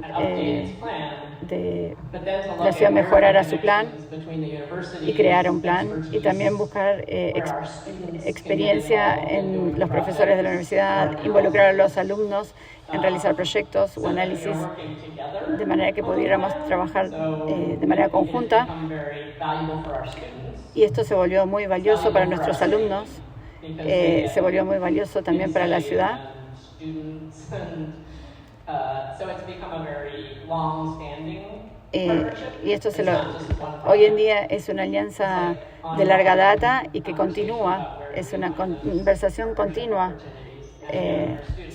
la ciudad mejorara su plan y creara un plan, y también buscar experiencia en los profesores de la universidad, involucrar a los alumnos en realizar proyectos o análisis, de manera que pudiéramos trabajar de manera conjunta. Y esto se volvió muy valioso para nuestros alumnos, se volvió muy valioso también para la ciudad. Y esto hoy en día es una alianza de larga data y que continúa, es una conversación continua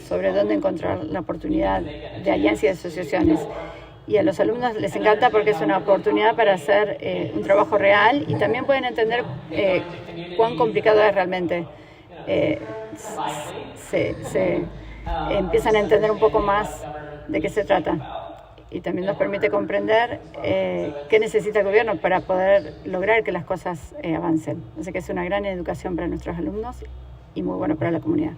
sobre dónde encontrar la oportunidad de alianzas y asociaciones. Y a los alumnos les encanta porque es una oportunidad para hacer un trabajo real, y también pueden entender cuán complicado es realmente. Empiezan a entender un poco más de qué se trata, y también nos permite comprender qué necesita el gobierno para poder lograr que las cosas avancen. Así que es una gran educación para nuestros alumnos y muy bueno para la comunidad.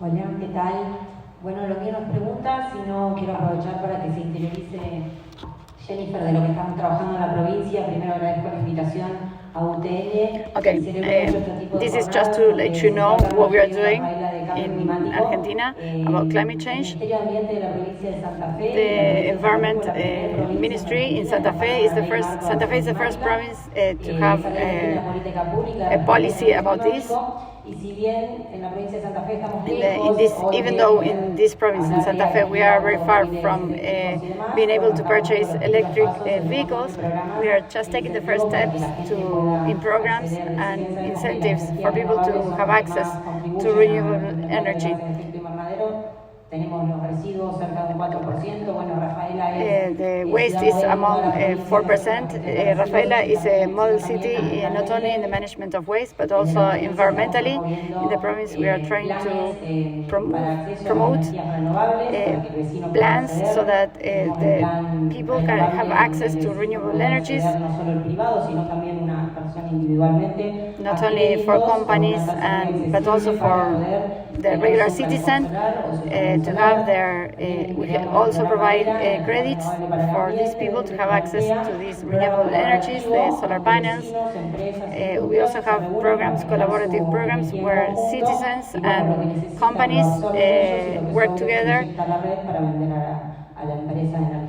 Hola, ¿qué tal? Bueno, lo mío no es pregunta, sino quiero aprovechar para que se interiorice Jennifer de lo que estamos trabajando en la provincia. Primero agradezco la invitación a UTN.
Okay, this is just to let you know what we are doing in Argentina about climate change. The Environment Ministry in Santa Fe is the first province to have a policy about this. Even though in this province in Santa Fe we are very far from being able to purchase electric vehicles, we are just taking the first steps in programs and incentives for people to have access to renewable energy.
tenemos los residuos cerca de un 4%. Bueno, Rafaela es...
The waste is among 4%. Rafaela is a model city, not only in the management of waste, but also environmentally. In the province, we are trying to promote plans so that the people can have access to renewable energies, not only for companies, but also for the regular citizen to have their, we also provide credits for these people to have access to these renewable energies, the solar panels. We also have programs, collaborative programs, where citizens and companies work together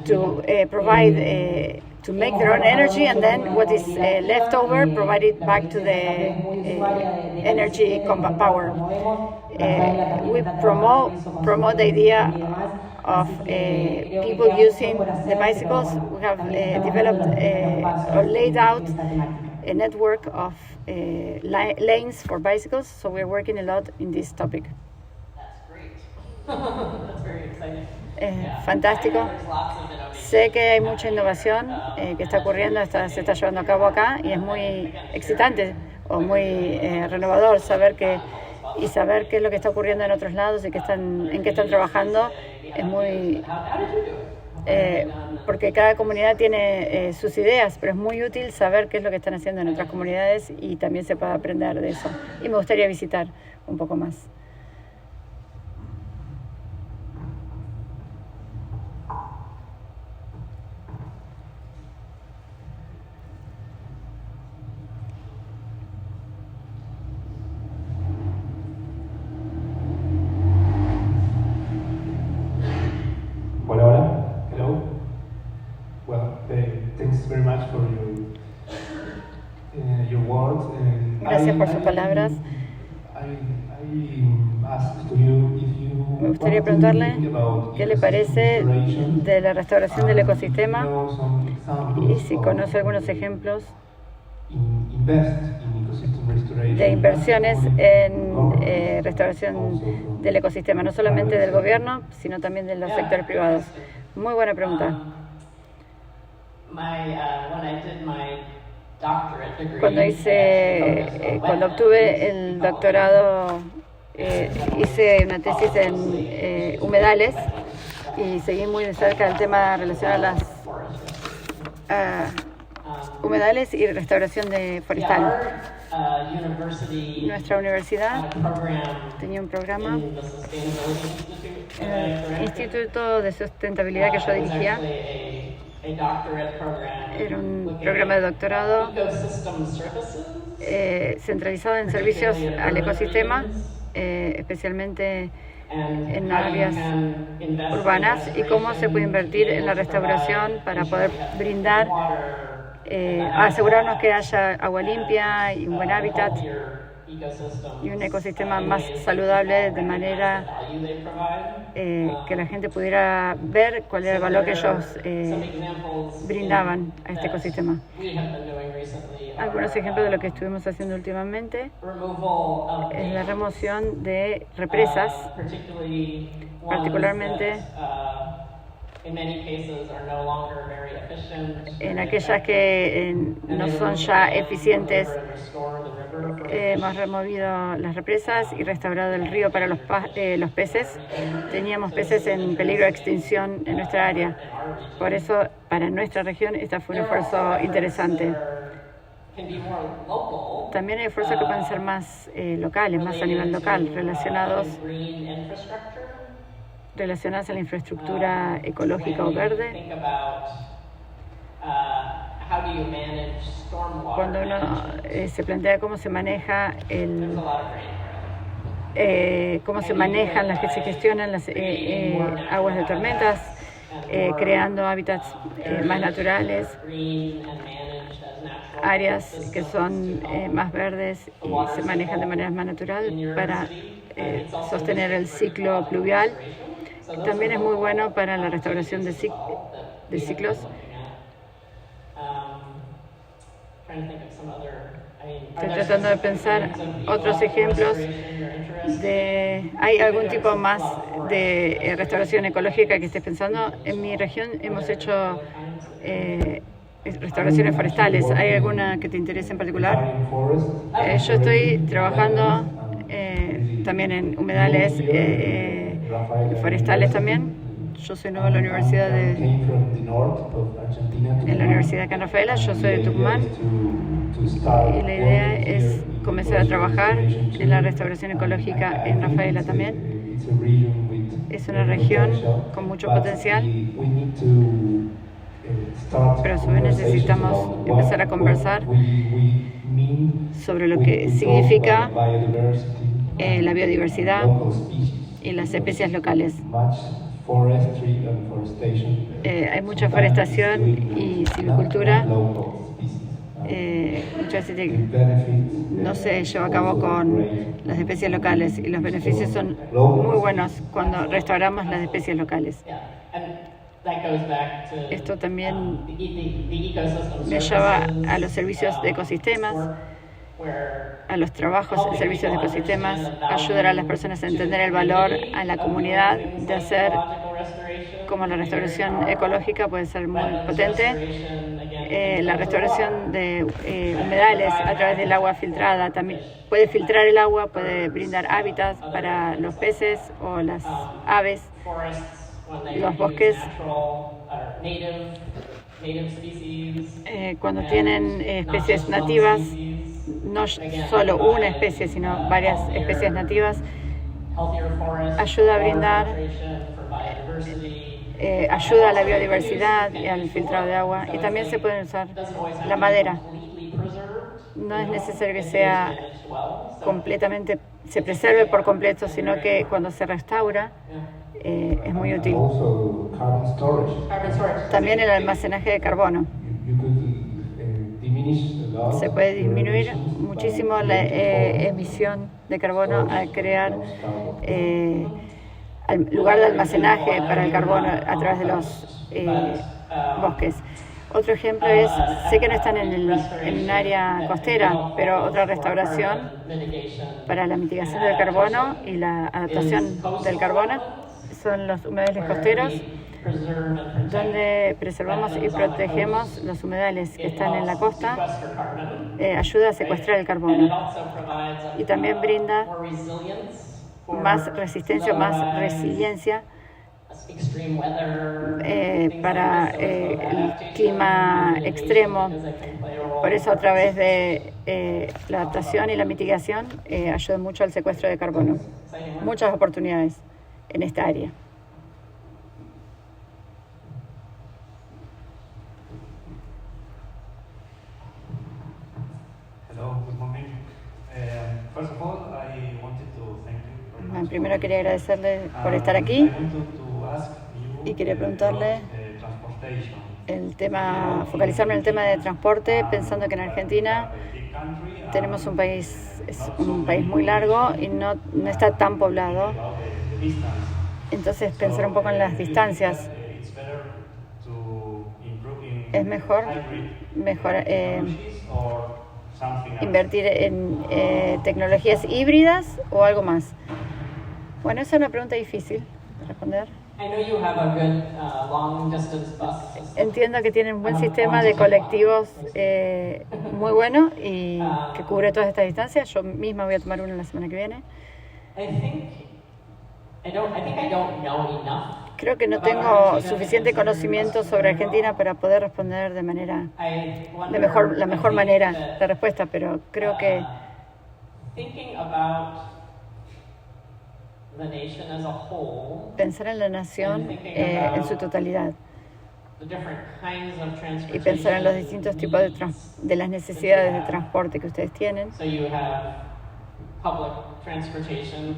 to provide to make their own energy, and then what is left over provided back to the energy power. We promote the idea of people using the bicycles. We have developed or laid out a network of lanes for bicycles, so we're working a lot in this topic.
That's great. That's very exciting.
Fantástico. Sé que hay mucha innovación que está ocurriendo, se está llevando a cabo acá, y es muy excitante o muy renovador saber qué es lo que está ocurriendo en otros lados y en qué están trabajando. Es muy porque cada comunidad tiene sus ideas, pero es muy útil saber qué es lo que están haciendo en otras comunidades y también se puede aprender de eso. Y me gustaría visitar un poco más.
Hola, hola. Hello. Well, thanks very much for your words.
Gracias por sus palabras. Me gustaría preguntarle qué le parece de la restauración del ecosistema y si conoce algunos ejemplos de inversiones en restauración del ecosistema, no solamente del gobierno, sino también de los sectores privados. Muy buena pregunta. Cuando obtuve el doctorado, hice una tesis en humedales y seguí muy de cerca el tema relacionado a las humedales y restauración forestal. Nuestra universidad tenía un programa, el Instituto de Sustentabilidad que yo dirigía. Era un programa de doctorado centralizado en servicios al ecosistema, especialmente en áreas urbanas, y cómo se puede invertir en la restauración para poder brindar, asegurarnos que haya agua limpia y un buen hábitat y un ecosistema más saludable, de manera que la gente pudiera ver cuál era el valor que ellos brindaban a este ecosistema. Algunos ejemplos de lo que estuvimos haciendo últimamente es la remoción de represas, particularmente en aquellas que no son ya eficientes. Hemos removido las represas y restaurado el río para los peces. Teníamos peces en peligro de extinción en nuestra área. Por eso, para nuestra región, este fue un esfuerzo interesante. También hay esfuerzos que pueden ser más locales, más a nivel local, relacionados a la infraestructura ecológica o verde. Cuando uno se plantea cómo se maneja se gestionan las aguas de tormentas, creando hábitats más naturales, áreas que son más verdes y se manejan de manera más natural para sostener el ciclo pluvial. También es muy bueno para la restauración de ciclos. Estoy tratando de pensar otros ejemplos de... ¿Hay algún tipo más de restauración ecológica que estés pensando? En mi región hemos hecho restauraciones forestales. ¿Hay alguna que te interese en particular? Yo estoy trabajando también en humedales forestales también. Yo soy nuevo en la Universidad acá en Rafaela, yo soy de Tucumán y la idea es comenzar a trabajar en la restauración ecológica en Rafaela también. Es una región con mucho potencial, pero a su vez necesitamos empezar a conversar sobre lo que significa la biodiversidad y las especies locales. Hay mucha forestación y silvicultura. Muchas veces no se lleva a cabo con las especies locales y los beneficios son muy buenos cuando restauramos las especies locales. Esto también me lleva a los servicios de ecosistemas, a los trabajos en servicios de ecosistemas, ayudar a las personas a entender el valor a la comunidad de hacer como la restauración ecológica puede ser muy potente. La restauración de humedales a través del agua filtrada también puede filtrar el agua, puede brindar hábitats para los peces o las aves. Los bosques, cuando tienen especies nativas, no solo una especie, sino varias especies nativas, ayuda a brindar, ayuda a la biodiversidad y al filtrado de agua. Y también se puede usar la madera. No es necesario que sea completamente, se preserve por completo, sino que cuando se restaura, es muy útil. También el almacenaje de carbono. Se puede disminuir muchísimo la emisión de carbono al crear lugar de almacenaje para el carbono a través de los bosques. Otro ejemplo es, sé que no están en un área costera, pero otra restauración para la mitigación del carbono y la adaptación del carbono son los humedales costeros, donde preservamos y protegemos los humedales que están en la costa, ayuda a secuestrar el carbono y también brinda más resistencia, más resiliencia para el clima extremo. Por eso a través de la adaptación y la mitigación ayuda mucho al secuestro de carbono. Muchas oportunidades en esta área. Primero quería agradecerle por estar aquí y quería preguntarle focalizarme en el tema de transporte, pensando que en Argentina tenemos un país muy largo y no está tan poblado. Entonces pensar un poco en las distancias. Es mejor invertir en tecnologías híbridas o algo más. Bueno, esa es una pregunta difícil de responder. Entiendo que tienen un buen sistema de colectivos muy bueno y que cubre todas estas distancias. Yo misma voy a tomar uno la semana que viene. Creo que no tengo suficiente conocimiento sobre Argentina para poder responder de la mejor manera la respuesta, pero creo que pensar en la nación en su totalidad y pensar en los distintos tipos de las necesidades de transporte que ustedes tienen.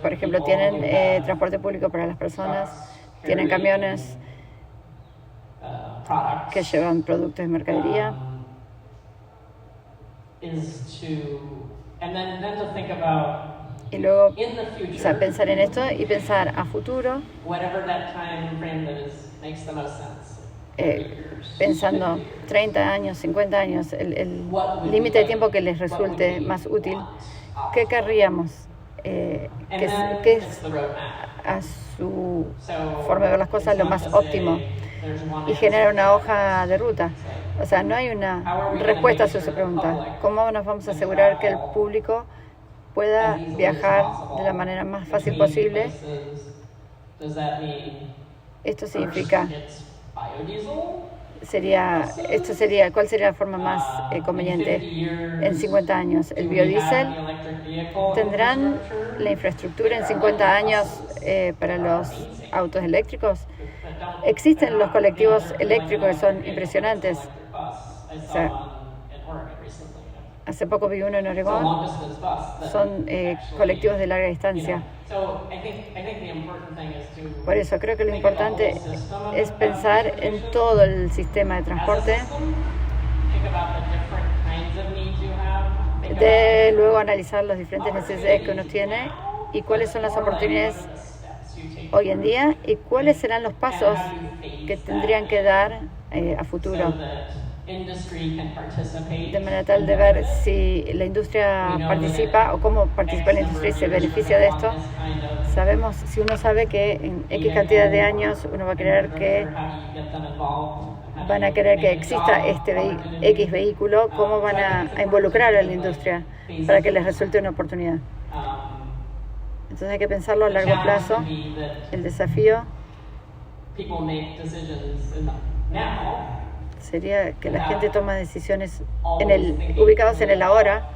Por ejemplo, tienen transporte público para las personas, tienen camiones que llevan productos de mercadería. Y luego, pensar en esto y pensar a futuro pensando 30 años, 50 años, el límite de tiempo que les resulte más útil, ¿qué querríamos? ¿Qué es a su forma de ver las cosas lo más óptimo? Y generar una hoja de ruta. O sea, no hay una respuesta a su pregunta. ¿Cómo nos vamos a asegurar que el público pueda viajar de la manera más fácil posible? Esto significa, ¿cuál sería la forma más conveniente en 50 años? ¿El biodiesel? ¿Tendrán la infraestructura en 50 años para los autos eléctricos? Existen los colectivos eléctricos que son impresionantes. O sea, hace poco vi uno en Oregón. Son colectivos de larga distancia. Por eso creo que lo importante es pensar en todo el sistema de transporte, de luego analizar las diferentes necesidades que uno tiene y cuáles son las oportunidades hoy en día y cuáles serán los pasos que tendrían que dar a futuro, de manera tal de ver si la industria participa o cómo participa la industria y se beneficia de esto. Sabemos, si uno sabe que en X cantidad de años uno va a querer que exista este X vehículo, cómo van a involucrar a la industria para que les resulte una oportunidad. Entonces hay que pensarlo a largo plazo. El desafío sería que la gente toma decisiones ubicados en el ahora,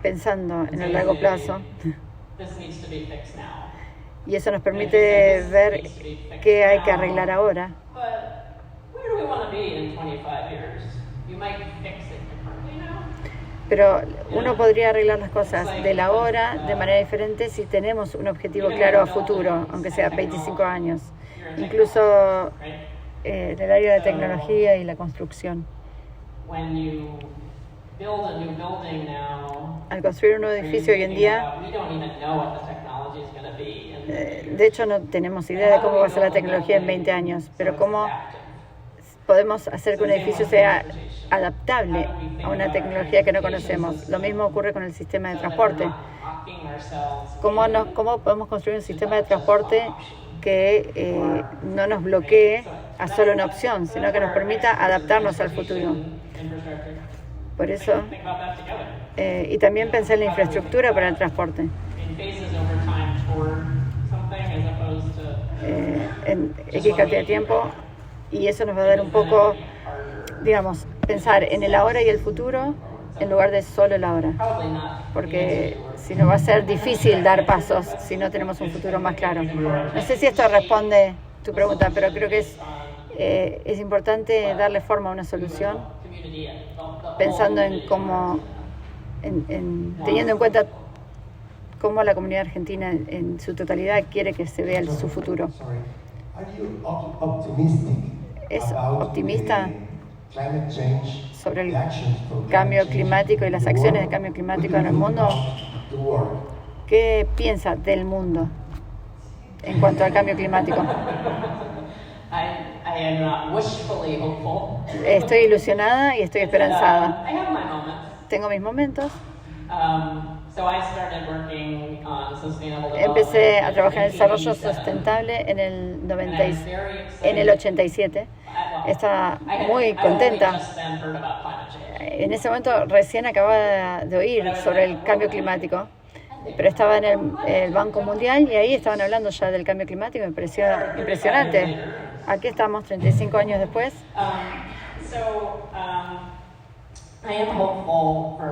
pensando en el largo plazo. Y eso nos permite ver qué hay que arreglar ahora. Pero uno podría arreglar las cosas de la hora de manera diferente si tenemos un objetivo claro a futuro, aunque sea 25 años. Incluso en el área de tecnología y la construcción. Al construir un nuevo edificio hoy en día, de hecho no tenemos idea de cómo va a ser la tecnología en 20 años, pero cómo podemos hacer que un edificio sea adaptable a una tecnología que no conocemos. Lo mismo ocurre con el sistema de transporte. ¿Cómo podemos construir un sistema de transporte que no nos bloquee a solo una opción, sino que nos permita adaptarnos al futuro? Por eso, y también pensar en la infraestructura para el transporte. En X cantidad de tiempo, y eso nos va a dar un poco, digamos, pensar en el ahora y el futuro en lugar de solo el ahora. Porque si no va a ser difícil dar pasos si no tenemos un futuro más claro. No sé si esto responde tu pregunta, pero creo que es importante darle forma a una solución, pensando en cómo, teniendo en cuenta cómo la comunidad argentina en su totalidad quiere que se vea su futuro. ¿Es optimista sobre el cambio climático y las acciones de cambio climático en el mundo? ¿Qué piensa del mundo en cuanto al cambio climático? Estoy ilusionada y estoy esperanzada. Tengo mis momentos. Empecé a trabajar en desarrollo sustentable en el 87. Estaba muy contenta. En ese momento recién acababa de oír sobre el cambio climático, pero estaba en el Banco Mundial y ahí estaban hablando ya del cambio climático. Me pareció impresionante. Aquí estamos 35 años después.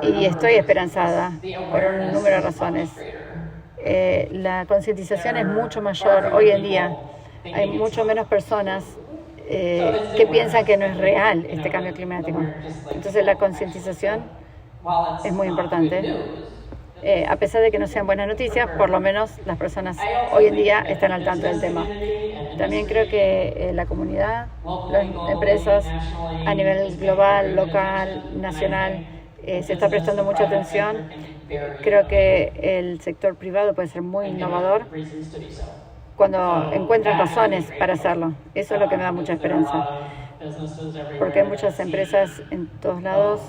Y estoy esperanzada por un número de razones. La concientización es mucho mayor hoy en día. Hay mucho menos personas que piensan que no es real este cambio climático. Entonces la concientización es muy importante. A pesar de que no sean buenas noticias, por lo menos las personas hoy en día están al tanto del tema. También creo que la comunidad, las empresas a nivel global, local, nacional, se está prestando mucha atención. Creo que el sector privado puede ser muy innovador cuando encuentran razones para hacerlo. Eso es lo que me da mucha esperanza. Porque hay muchas empresas en todos lados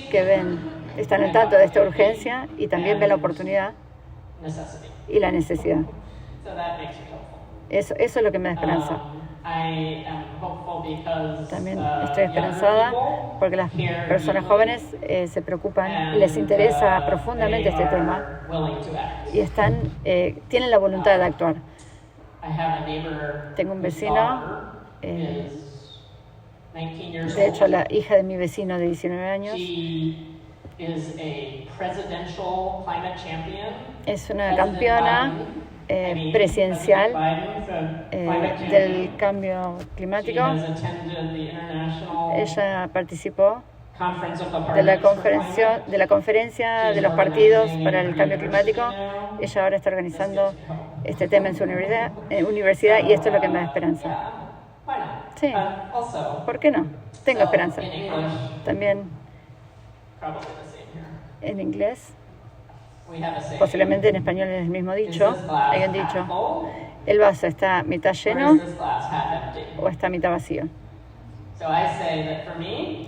que están al tanto de esta urgencia y también ven la oportunidad y la necesidad. Eso es lo que me da esperanza. También estoy esperanzada porque las personas jóvenes se preocupan, les interesa profundamente este tema y tienen la voluntad de actuar. Tengo un vecino, de hecho la hija de mi vecino de 19 años es una campeona presidencial del cambio climático. Ella participó de la conferencia de los partidos para el cambio climático. Ella ahora está organizando este tema en su universidad y esto es lo que me da esperanza. Sí, ¿por qué no? Tengo esperanza. También en inglés. Posiblemente en español es el mismo dicho. Hay un dicho: el vaso está mitad lleno o está mitad vacío.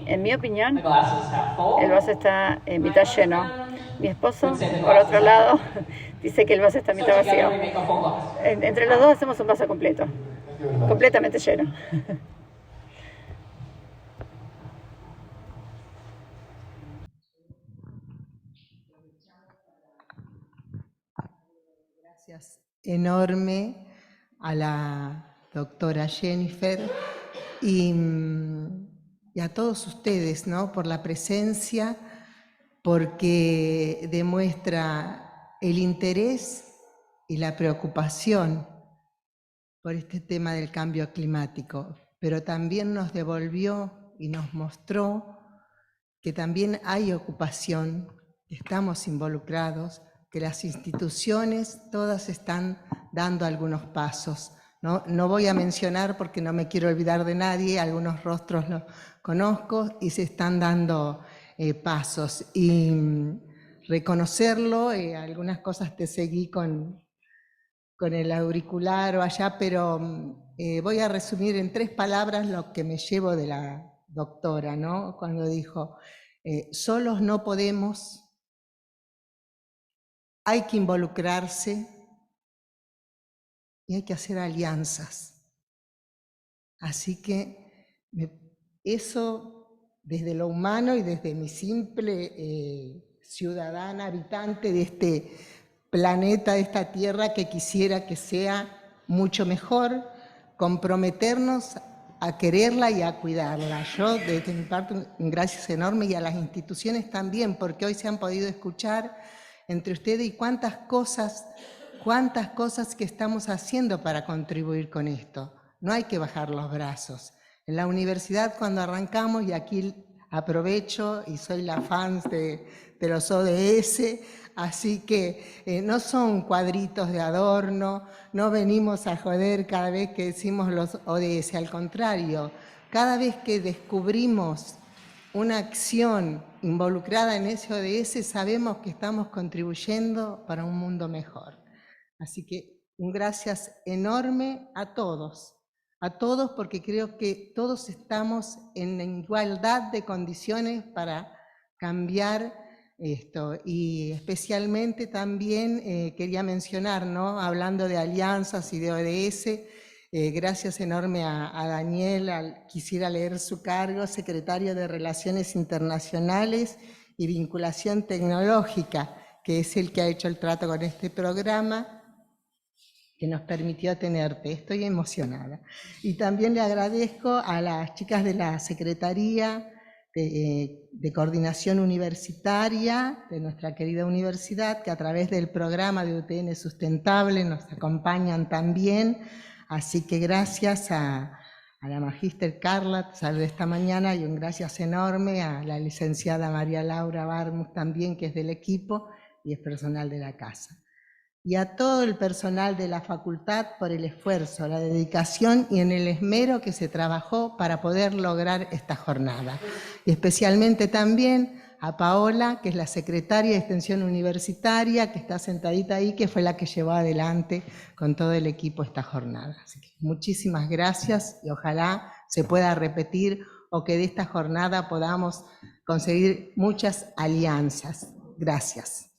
En mi opinión, el vaso está mitad lleno. Mi esposo, por otro lado, dice que el vaso está mitad vacío. Entre los dos hacemos un vaso completo, completamente lleno.
Gracias enorme a la doctora Jennifer y a todos ustedes, ¿no?, por la presencia, porque demuestra el interés y la preocupación por este tema del cambio climático, pero también nos devolvió y nos mostró que también hay ocupación, que estamos involucrados, que las instituciones todas están dando algunos pasos. No voy a mencionar porque no me quiero olvidar de nadie, algunos rostros los conozco y se están dando pasos. Y reconocerlo, algunas cosas te seguí con el auricular o allá, pero voy a resumir en 3 palabras lo que me llevo de la doctora, ¿no? Cuando dijo, solos no podemos, hay que involucrarse y hay que hacer alianzas. Así que eso desde lo humano y desde mi simple ciudadana, habitante de este planeta, de esta tierra que quisiera que sea mucho mejor, comprometernos a quererla y a cuidarla. Yo, desde mi parte, un gracias enorme y a las instituciones también, porque hoy se han podido escuchar entre ustedes y cuántas cosas que estamos haciendo para contribuir con esto. No hay que bajar los brazos. En la universidad cuando arrancamos, y aquí aprovecho y soy la fan de los ODS, así que no son cuadritos de adorno, no venimos a joder cada vez que decimos los ODS, al contrario, cada vez que descubrimos una acción involucrada en ese ODS, sabemos que estamos contribuyendo para un mundo mejor. Así que un gracias enorme a todos, porque creo que todos estamos en igualdad de condiciones para cambiar esto. Y especialmente también quería mencionar, ¿no?, hablando de alianzas y de ODS, gracias enorme a Daniel, quisiera leer su cargo, secretario de Relaciones Internacionales y Vinculación Tecnológica, que es el que ha hecho el trato con este programa, que nos permitió tenerte. Estoy emocionada. Y también le agradezco a las chicas de la Secretaría de Coordinación Universitaria de nuestra querida universidad, que a través del programa de UTN Sustentable nos acompañan también. Así que gracias a la magíster Carla, te saludé esta mañana, y un gracias enorme a la licenciada María Laura Barmus también, que es del equipo y es personal de la casa. Y a todo el personal de la facultad por el esfuerzo, la dedicación y en el esmero que se trabajó para poder lograr esta jornada. Y especialmente también a Paola, que es la secretaria de Extensión Universitaria, que está sentadita ahí, que fue la que llevó adelante con todo el equipo esta jornada. Así que muchísimas gracias y ojalá se pueda repetir o que de esta jornada podamos conseguir muchas alianzas. Gracias.